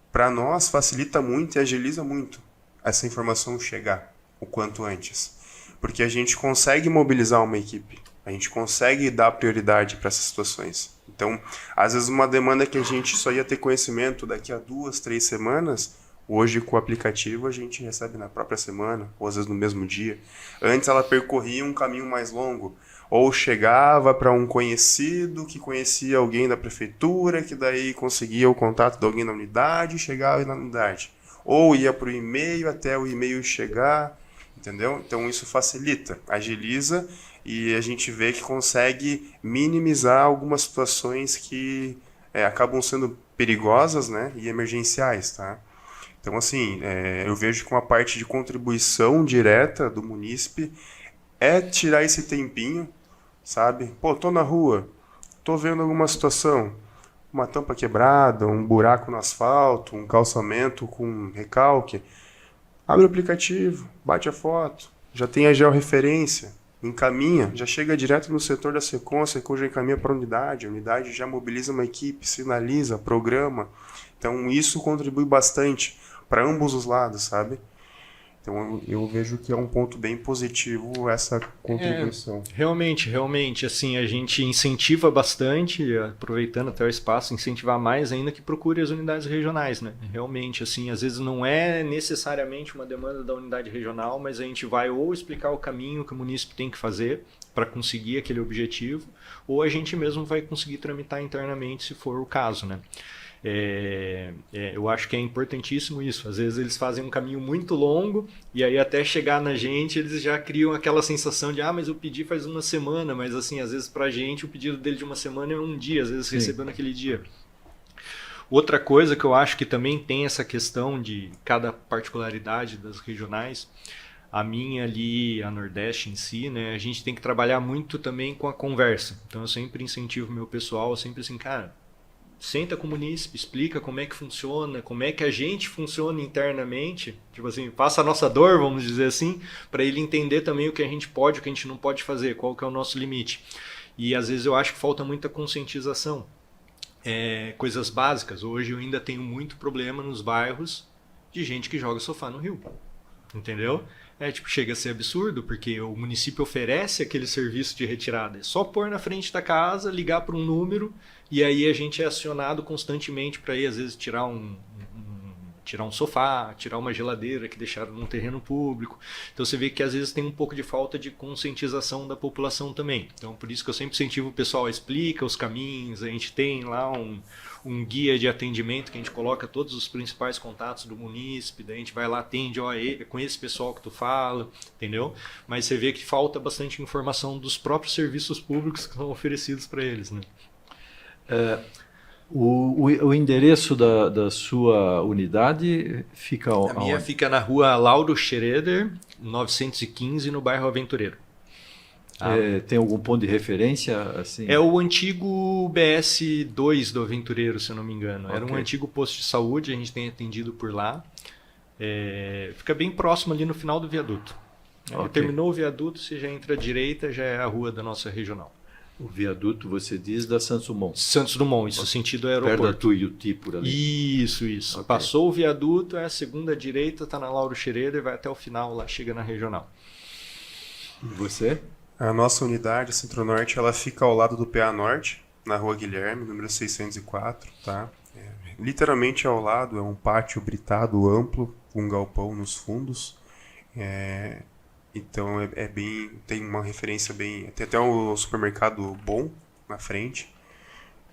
para nós facilita muito e agiliza muito essa informação chegar o quanto antes. Porque a gente consegue mobilizar uma equipe, a gente consegue dar prioridade para essas situações. Então, às vezes uma demanda que a gente só ia ter conhecimento daqui a 2, 3 semanas, hoje com o aplicativo a gente recebe na própria semana, ou às vezes no mesmo dia. Antes ela percorria um caminho mais longo, ou chegava para um conhecido que conhecia alguém da prefeitura, que daí conseguia o contato de alguém da unidade e chegava na unidade. Ou ia para o e-mail até o e-mail chegar... Entendeu? Então isso facilita, agiliza e a gente vê que consegue minimizar algumas situações que acabam sendo perigosas, né, e emergenciais, tá? Então assim, eu vejo que uma parte de contribuição direta do munícipe é tirar esse tempinho, sabe? Pô, tô na rua, tô vendo alguma situação, uma tampa quebrada, um buraco no asfalto, um calçamento com recalque. Abre o aplicativo, bate a foto, já tem a georreferência, encaminha, já chega direto no setor da SECOM, a SECOM já encaminha para a unidade já mobiliza uma equipe, sinaliza, programa. Então isso contribui bastante para ambos os lados, sabe? Então eu vejo que é um ponto bem positivo essa contribuição. Realmente, assim, a gente incentiva bastante, aproveitando até o espaço, incentivar mais ainda que procure as unidades regionais, né? Realmente, assim, às vezes não é necessariamente uma demanda da unidade regional, mas a gente vai ou explicar o caminho que o município tem que fazer para conseguir aquele objetivo, ou a gente mesmo vai conseguir tramitar internamente, se for o caso, né? Eu acho que é importantíssimo isso. Às vezes eles fazem um caminho muito longo e aí até chegar na gente eles já criam aquela sensação de mas eu pedi faz uma semana, mas assim, às vezes pra gente o pedido dele de uma semana é um dia, às vezes recebeu naquele dia. Outra coisa que eu acho que também tem essa questão de cada particularidade das regionais, a minha ali, a Nordeste em si, né, a gente tem que trabalhar muito também com a conversa. Então eu sempre incentivo o meu pessoal, sempre assim, cara, senta com o munícipe, explica como é que funciona, como é que a gente funciona internamente, tipo assim, passa a nossa dor, vamos dizer assim, para ele entender também o que a gente pode, o que a gente não pode fazer, qual que é o nosso limite. E às vezes eu acho que falta muita conscientização. Coisas básicas. Hoje eu ainda tenho muito problema nos bairros de gente que joga sofá no rio. Entendeu? Chega a ser absurdo, porque o município oferece aquele serviço de retirada. É só pôr na frente da casa, ligar para um número, e aí a gente é acionado constantemente para ir, às vezes, tirar um sofá, tirar uma geladeira que deixaram num terreno público. Então você vê que às vezes tem um pouco de falta de conscientização da população também. Então por isso que eu sempre incentivo o pessoal, explica os caminhos, a gente tem lá um guia de atendimento que a gente coloca todos os principais contatos do munícipe, daí a gente vai lá, atende, com esse pessoal que tu fala, entendeu? Mas você vê que falta bastante informação dos próprios serviços públicos que são oferecidos para eles, né? O endereço da sua unidade fica A minha fica na rua Lauro Schroeder, 915, no bairro Aventureiro. Tem algum ponto de referência? Assim? É o antigo BS2 do Aventureiro, se eu não me engano. Era um antigo posto de saúde, a gente tem atendido por lá. Fica bem próximo ali no final do viaduto. Terminou o viaduto, você já entra à direita, já é a rua da nossa regional. O viaduto, você diz, da Santos Dumont. Santos Dumont, isso, sentido aeroporto. Perto da Tuiuti, por ali. Isso. Okay. Passou o viaduto, a segunda direita, está na Lauro Schroeder, vai até o final, lá chega na regional. E você? A nossa unidade, Centro-Norte, ela fica ao lado do PA Norte, na Rua Guilherme, número 604, tá? Literalmente ao lado, é um pátio britado amplo, com um galpão nos fundos. Então tem uma referência bem... Tem até um supermercado bom na frente.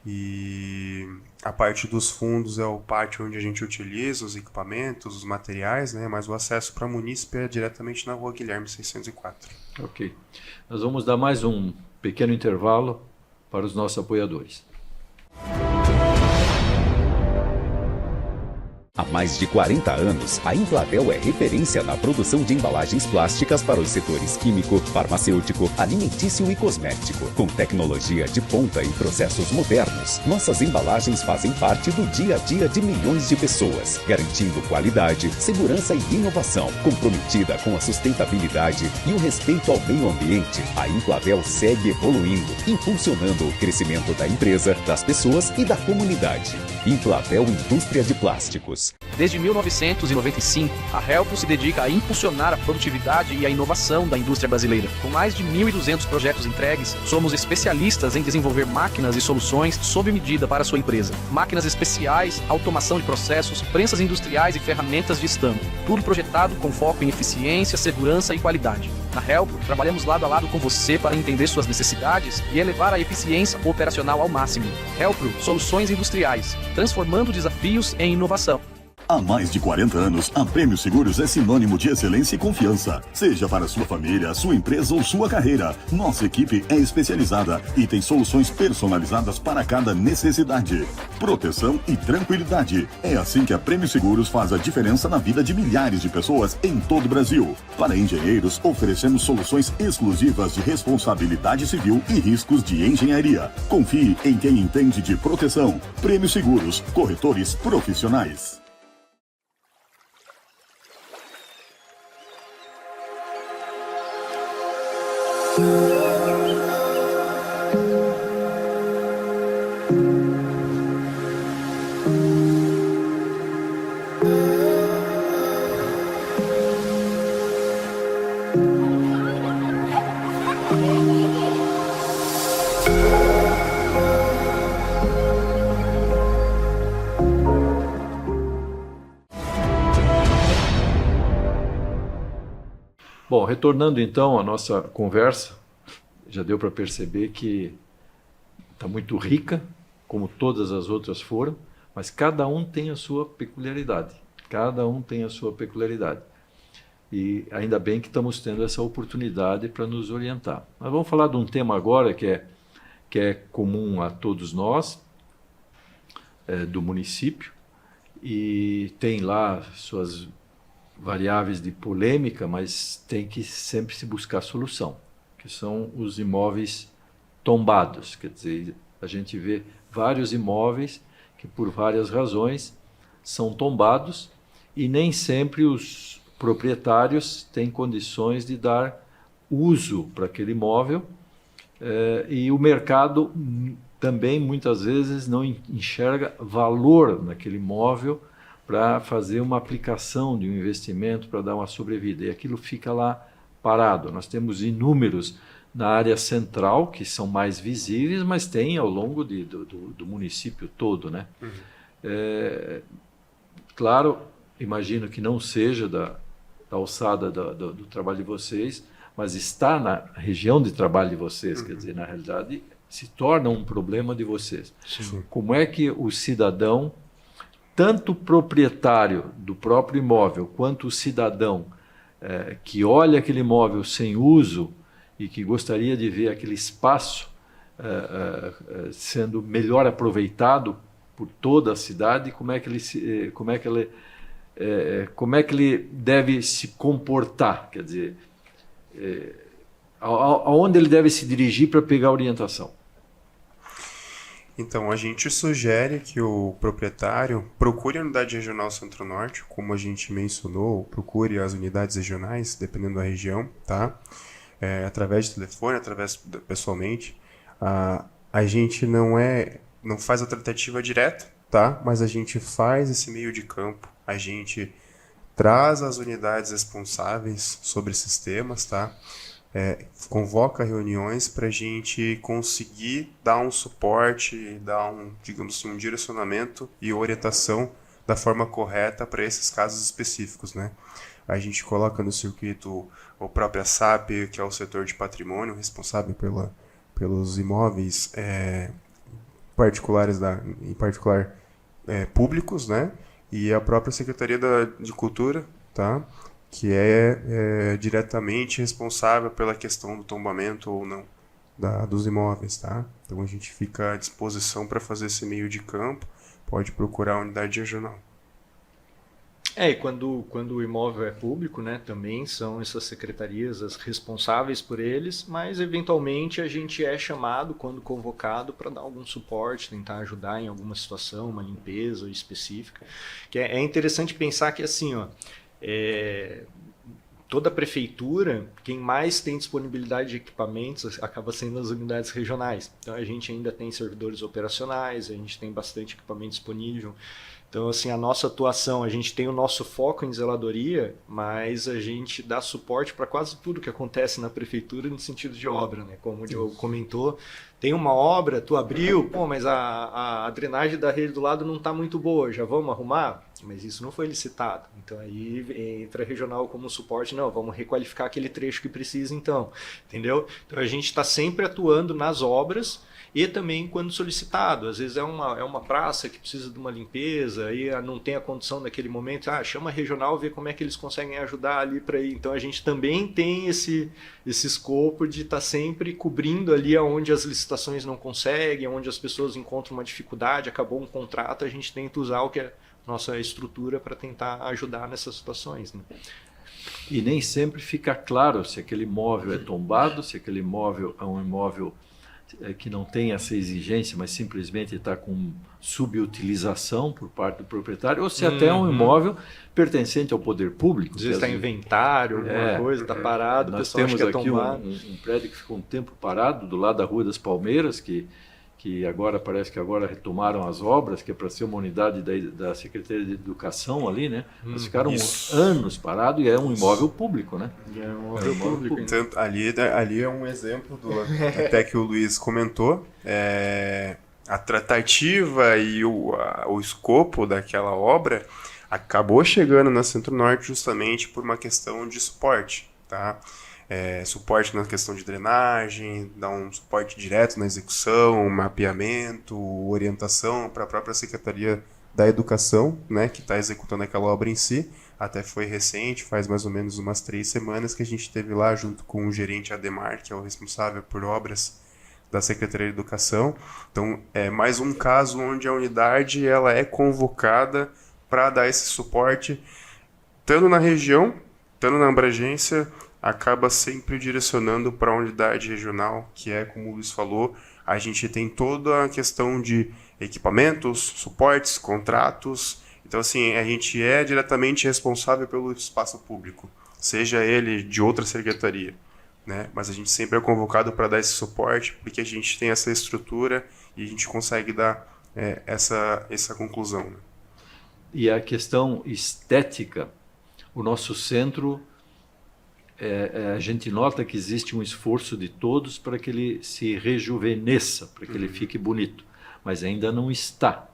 E a parte dos fundos é o pátio onde a gente utiliza os equipamentos, os materiais, né? Mas o acesso para a munícipe é diretamente na Rua Guilherme 604. Ok. Nós vamos dar mais um pequeno intervalo para os nossos apoiadores. Há mais de 40 anos, a Emplatel é referência na produção de embalagens plásticas para os setores químico, farmacêutico, alimentício e cosmético. Com tecnologia de ponta e processos modernos, nossas embalagens fazem parte do dia a dia de milhões de pessoas, garantindo qualidade, segurança e inovação. Comprometida com a sustentabilidade e o respeito ao meio ambiente, a Emplatel segue evoluindo, impulsionando o crescimento da empresa, das pessoas e da comunidade. Emplatel Indústria de Plásticos. Desde 1995, a Helpro se dedica a impulsionar a produtividade e a inovação da indústria brasileira. Com mais de 1.200 projetos entregues, somos especialistas em desenvolver máquinas e soluções sob medida para a sua empresa. Máquinas especiais, automação de processos, prensas industriais e ferramentas de estampo. Tudo projetado com foco em eficiência, segurança e qualidade. Na Helpro, trabalhamos lado a lado com você para entender suas necessidades e elevar a eficiência operacional ao máximo. Helpro, soluções industriais, transformando desafios em inovação. Há mais de 40 anos, a Prêmio Seguros é sinônimo de excelência e confiança. Seja para sua família, sua empresa ou sua carreira, nossa equipe é especializada e tem soluções personalizadas para cada necessidade. Proteção e tranquilidade. É assim que a Prêmio Seguros faz a diferença na vida de milhares de pessoas em todo o Brasil. Para engenheiros, oferecemos soluções exclusivas de responsabilidade civil e riscos de engenharia. Confie em quem entende de proteção. Prêmio Seguros, corretores profissionais. Bom, retornando então à nossa conversa, já deu para perceber que está muito rica, como todas as outras foram, mas cada um tem a sua peculiaridade. Cada um tem a sua peculiaridade. E ainda bem que estamos tendo essa oportunidade para nos orientar. Mas vamos falar de um tema agora que é comum a todos nós, do município, e tem lá suas variáveis de polêmica, mas tem que sempre se buscar solução, que são os imóveis tombados. Quer dizer, a gente vê vários imóveis que por várias razões são tombados e nem sempre os proprietários têm condições de dar uso para aquele imóvel, e o mercado também muitas vezes não enxerga valor naquele imóvel para fazer uma aplicação de um investimento para dar uma sobrevida, e aquilo fica lá parado. Nós temos inúmeros na área central, que são mais visíveis, mas tem ao longo do município todo, né? Claro, imagino que não seja da alçada do trabalho de vocês, mas está na região de trabalho de vocês, quer dizer, na realidade, se torna um problema de vocês. Sim. Como é que o cidadão, tanto o proprietário do próprio imóvel, quanto o cidadão que olha aquele imóvel sem uso e que gostaria de ver aquele espaço sendo melhor aproveitado por toda a cidade, como é que ele deve se comportar, quer dizer, aonde ele deve se dirigir para pegar orientação? Então, a gente sugere que o proprietário procure a unidade regional Centro-Norte, como a gente mencionou, procure as unidades regionais, dependendo da região, tá? Através de telefone, pessoalmente. A gente não faz a tratativa direta, tá? Mas a gente faz esse meio de campo, a gente traz as unidades responsáveis sobre esses temas, tá? Convoca reuniões para a gente conseguir dar um suporte, dar digamos assim, um direcionamento e orientação da forma correta para esses casos específicos, né? A gente coloca no circuito a própria SAP, que é o setor de patrimônio, responsável pelos imóveis particulares, em particular públicos, né? E a própria Secretaria de Cultura, tá? Que é diretamente responsável pela questão do tombamento ou não dos imóveis, tá? Então a gente fica à disposição para fazer esse meio de campo, pode procurar a unidade regional. E quando o imóvel é público, né, também são essas secretarias as responsáveis por eles, mas eventualmente a gente é chamado, quando convocado, para dar algum suporte, tentar ajudar em alguma situação, uma limpeza específica. Que é interessante pensar que assim, toda a prefeitura, quem mais tem disponibilidade de equipamentos acaba sendo as unidades regionais. Então a gente ainda tem servidores operacionais, a gente tem bastante equipamento disponível. Então, assim, a nossa atuação, a gente tem o nosso foco em zeladoria, mas a gente dá suporte para quase tudo que acontece na prefeitura no sentido de obra, né? Como o Diogo comentou, tem uma obra, tu abriu, mas a drenagem da rede do lado não está muito boa, já vamos arrumar? Mas isso não foi licitado. Então, aí entra a regional como suporte, não, vamos requalificar aquele trecho que precisa então, entendeu? Então, a gente está sempre atuando nas obras, e também quando solicitado. Às vezes é uma praça que precisa de uma limpeza, aí não tem a condição naquele momento, chama a regional, vê como é que eles conseguem ajudar ali para ir. Então a gente também tem esse escopo de estar sempre cobrindo ali onde as licitações não conseguem, onde as pessoas encontram uma dificuldade, acabou um contrato, a gente tenta usar o que é nossa estrutura para tentar ajudar nessas situações, né? E nem sempre fica claro se aquele imóvel é tombado, se aquele imóvel é um imóvel que não tem essa exigência, mas simplesmente está com subutilização por parte do proprietário, ou se até é um imóvel pertencente ao poder público. Às vezes está em inventário, alguma coisa, está parado, o nós pessoal temos acha que é aqui tombado. um prédio que ficou um tempo parado, do lado da Rua das Palmeiras, que agora parece que agora retomaram as obras, que é para ser uma unidade da Secretaria de Educação ali, né? Mas ficaram anos parados e é um imóvel público, né? É um imóvel público. Portanto, ali é um exemplo até que o Luiz comentou, a tratativa e o escopo daquela obra acabou chegando na Centro-Norte justamente por uma questão de suporte, tá? Suporte na questão de drenagem, dar um suporte direto na execução, mapeamento, orientação para a própria Secretaria da Educação, né, que está executando aquela obra em si. Até foi recente, faz mais ou menos umas 3 semanas que a gente esteve lá junto com o gerente Ademar, que é o responsável por obras da Secretaria de Educação. Então, é mais um caso onde a unidade ela é convocada para dar esse suporte, tanto na região, tanto na abrangência, acaba sempre direcionando para a unidade regional, que é, como o Luiz falou, a gente tem toda a questão de equipamentos, suportes, contratos. Então, assim, a gente é diretamente responsável pelo espaço público, seja ele de outra secretaria, né? Mas a gente sempre é convocado para dar esse suporte, porque a gente tem essa estrutura e a gente consegue dar essa conclusão, né? E a questão estética, o nosso centro, a gente nota que existe um esforço de todos para que ele se rejuvenesça, para que ele fique bonito, mas ainda não está.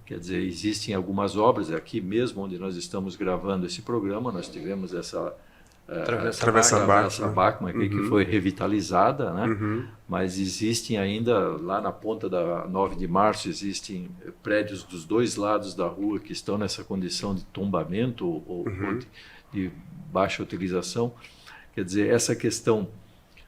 Quer dizer, existem algumas obras, aqui mesmo onde nós estamos gravando esse programa, nós tivemos essa Travessa Bachmann aqui, que foi revitalizada, né? Mas existem ainda, lá na ponta da 9 de março, existem prédios dos 2 lados da rua que estão nessa condição de tombamento ou de baixa utilização. Quer dizer, essa questão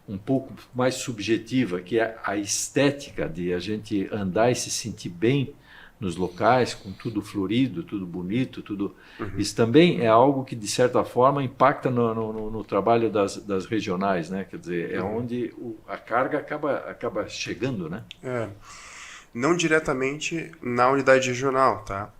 um pouco mais subjetiva, que é a estética de a gente andar e se sentir bem nos locais, com tudo florido, tudo bonito, tudo. Isso também é algo que, de certa forma, impacta no trabalho das regionais, né? Quer dizer, é onde a carga acaba chegando, né? Não diretamente na unidade regional, tá?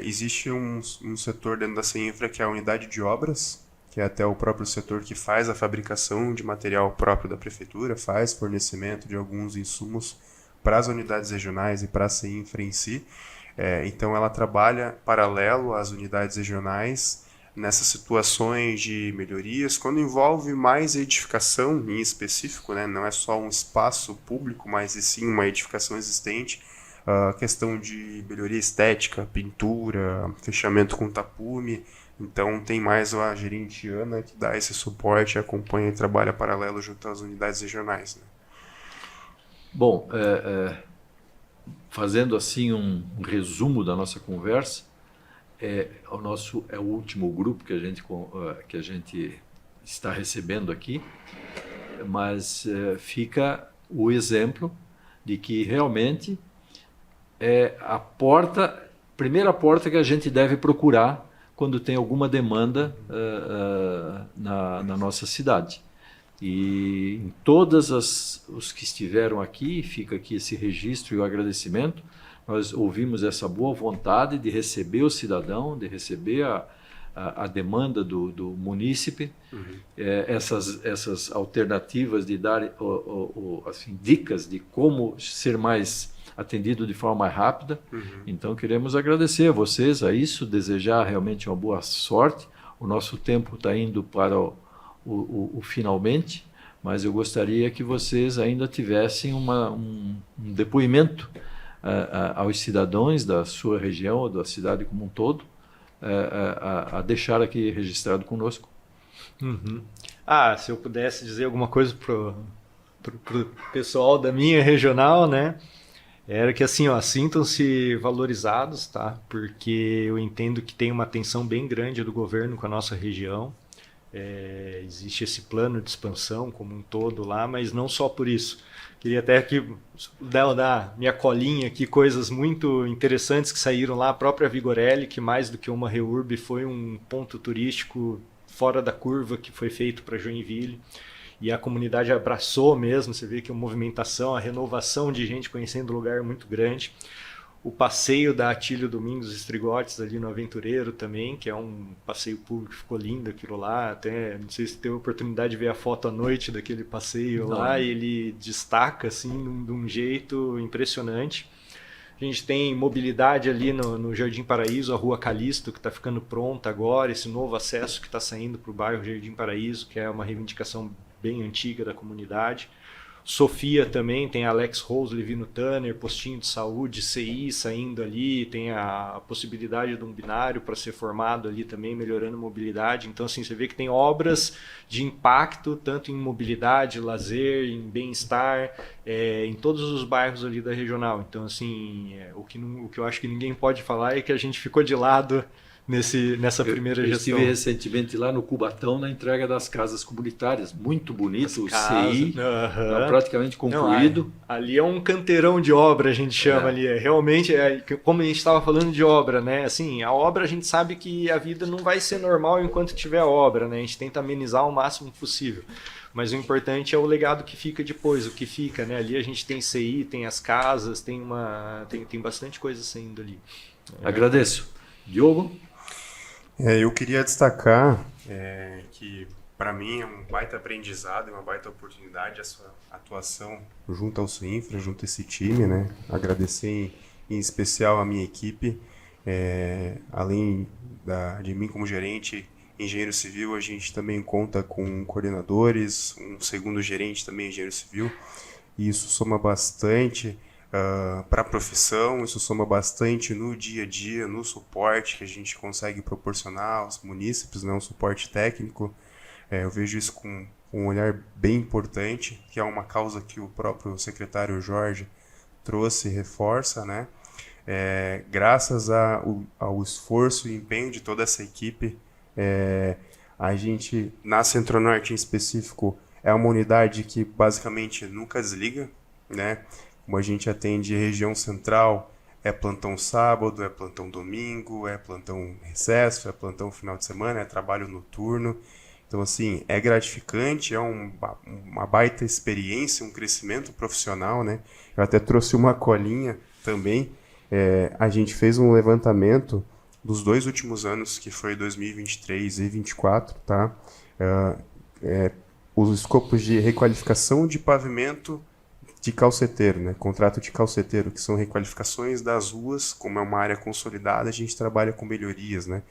Existe um setor dentro da CEINFRA que é a unidade de obras, que é até o próprio setor que faz a fabricação de material próprio da prefeitura, faz fornecimento de alguns insumos para as unidades regionais e para a CEINFRA em si. Então ela trabalha paralelo às unidades regionais nessas situações de melhorias, quando envolve mais edificação em específico, né? Não é só um espaço público, mas e sim uma edificação existente, questão de melhoria estética, pintura, fechamento com tapume. Então tem mais a gerente Ana que dá esse suporte, acompanha e trabalha paralelo junto às unidades regionais, né? Bom, fazendo assim um resumo da nossa conversa, o último grupo que a gente está recebendo aqui, mas fica o exemplo de que realmente é a primeira porta que a gente deve procurar quando tem alguma demanda na nossa cidade. E em todas os que estiveram aqui, fica aqui esse registro e o agradecimento, nós ouvimos essa boa vontade de receber o cidadão, de receber a demanda do munícipe, essas alternativas de dar assim, dicas de como ser mais atendido de forma mais rápida. Então queremos agradecer a vocês a isso, desejar realmente uma boa sorte. O nosso tempo está indo para o finalmente, mas eu gostaria que vocês ainda tivessem um depoimento aos cidadãos da sua região ou da cidade como um todo, a deixar aqui registrado conosco. Se eu pudesse dizer alguma coisa pro pessoal da minha regional, né? Era que assim, sintam-se valorizados, tá? Porque eu entendo que tem uma atenção bem grande do governo com a nossa região. Existe esse plano de expansão como um todo lá, mas não só por isso. Queria até aqui dar minha colinha aqui, coisas muito interessantes que saíram lá. A própria Vigorelli, que mais do que uma REURB, foi um ponto turístico fora da curva que foi feito para Joinville. E a comunidade abraçou mesmo, você vê que a movimentação, a renovação de gente conhecendo o lugar é muito grande. O passeio da Atílio Domingos Estrigotes ali no Aventureiro também, que é um passeio público, ficou lindo aquilo lá. Até não sei se teve a oportunidade de ver a foto à noite daquele passeio lá, e ele destaca assim de um jeito impressionante. A gente tem mobilidade ali no Jardim Paraíso, a Rua Calixto, que está ficando pronta agora, esse novo acesso que está saindo para o bairro Jardim Paraíso, que é uma reivindicação bem antiga da comunidade. Sofia também, tem Alex Rose, Livino Tanner, postinho de saúde, CI saindo ali, tem a possibilidade de um binário para ser formado ali também, melhorando a mobilidade. Então, assim, você vê que tem obras de impacto, tanto em mobilidade, lazer, em bem-estar, em todos os bairros ali da regional. Então, assim, o que eu acho que ninguém pode falar é que a gente ficou de lado nessa primeira eu gestão. estive recentemente lá no Cubatão na entrega das casas comunitárias, muito bonito, o CI, tá praticamente concluído. Não, ali é um canteirão de obra, a gente chama ali. Realmente, como a gente estava falando de obra, né? Assim, a obra a gente sabe que a vida não vai ser normal enquanto tiver obra, né? A gente tenta amenizar o máximo possível. Mas o importante é o legado que fica depois, o que fica, né? Ali a gente tem CI, tem as casas, tem bastante coisa saindo ali. Agradeço. Diogo? Eu queria destacar que, para mim, é um baita aprendizado, uma baita oportunidade a sua atuação junto ao Suinfra, junto a esse time, né? Agradecer em especial a minha equipe, além de mim como gerente, engenheiro civil, a gente também conta com coordenadores, um segundo gerente também engenheiro civil, e isso soma bastante para a profissão, isso soma bastante no dia a dia, no suporte que a gente consegue proporcionar aos munícipes, né, um suporte técnico. Eu vejo isso com um olhar bem importante, que é uma causa que o próprio secretário Jorge trouxe e reforça, né? Graças ao esforço e empenho de toda essa equipe, a gente, na Centro-Norte em específico, é uma unidade que basicamente nunca desliga, né? Como a gente atende região central, é plantão sábado, é plantão domingo, é plantão recesso, é plantão final de semana, é trabalho noturno. Então, assim, é gratificante, é uma baita experiência, um crescimento profissional, né? Eu até trouxe uma colinha também. A gente fez um levantamento dos 2 últimos anos, que foi 2023 e 2024, tá? Os escopos de requalificação de pavimento de calceteiro, né? Contrato de calceteiro, que são requalificações das ruas, como é uma área consolidada, a gente trabalha com melhorias, né?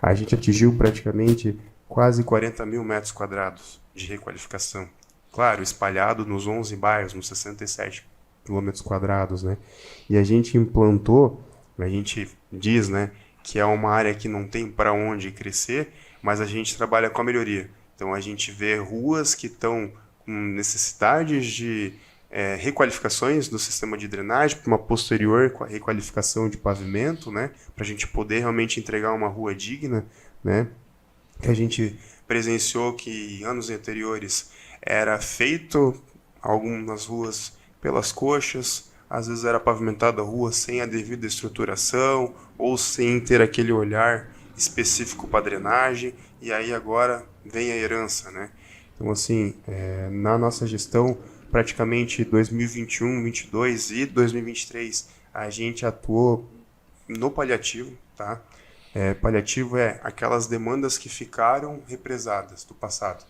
A gente atingiu praticamente quase 40 mil metros quadrados de requalificação. Claro, espalhado nos 11 bairros, nos 67 quilômetros quadrados, né? E a gente implantou, a gente diz, né, que é uma área que não tem para onde crescer, mas a gente trabalha com a melhoria. Então a gente vê ruas que estão com necessidades de requalificações do sistema de drenagem, para uma posterior requalificação de pavimento, né, para a gente poder realmente entregar uma rua digna, né, que a gente presenciou que em anos anteriores era feito algumas ruas pelas coxas, às vezes era pavimentada a rua sem a devida estruturação ou sem ter aquele olhar específico para drenagem, e aí agora vem a herança, né? Então, assim, na nossa gestão, praticamente 2021, 2022 e 2023, a gente atuou no paliativo, tá? Paliativo é aquelas demandas que ficaram represadas do passado.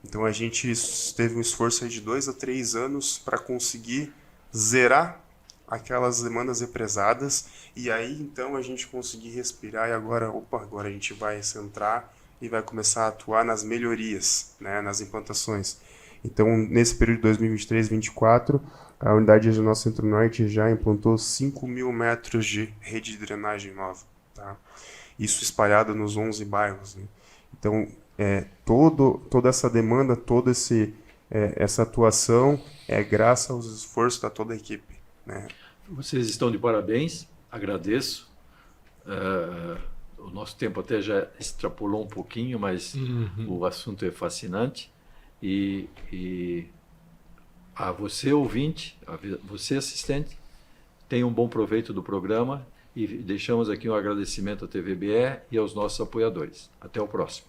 Então, a gente teve um esforço de 2 a 3 anos para conseguir zerar aquelas demandas represadas, e aí, então, a gente conseguir respirar e agora a gente vai centrar e vai começar a atuar nas melhorias, né, nas implantações. Então, nesse período de 2023 e 2024, a unidade regional Centro-Norte já implantou 5 mil metros de rede de drenagem nova, tá? Isso espalhado nos 11 bairros, né? Então, toda essa demanda, toda essa atuação é graças aos esforços da toda a equipe, né? Vocês estão de parabéns, agradeço. O nosso tempo até já extrapolou um pouquinho, mas o assunto é fascinante. E a você, ouvinte, a você, assistente, tenha um bom proveito do programa e deixamos aqui um agradecimento à TVBE e aos nossos apoiadores. Até o próximo.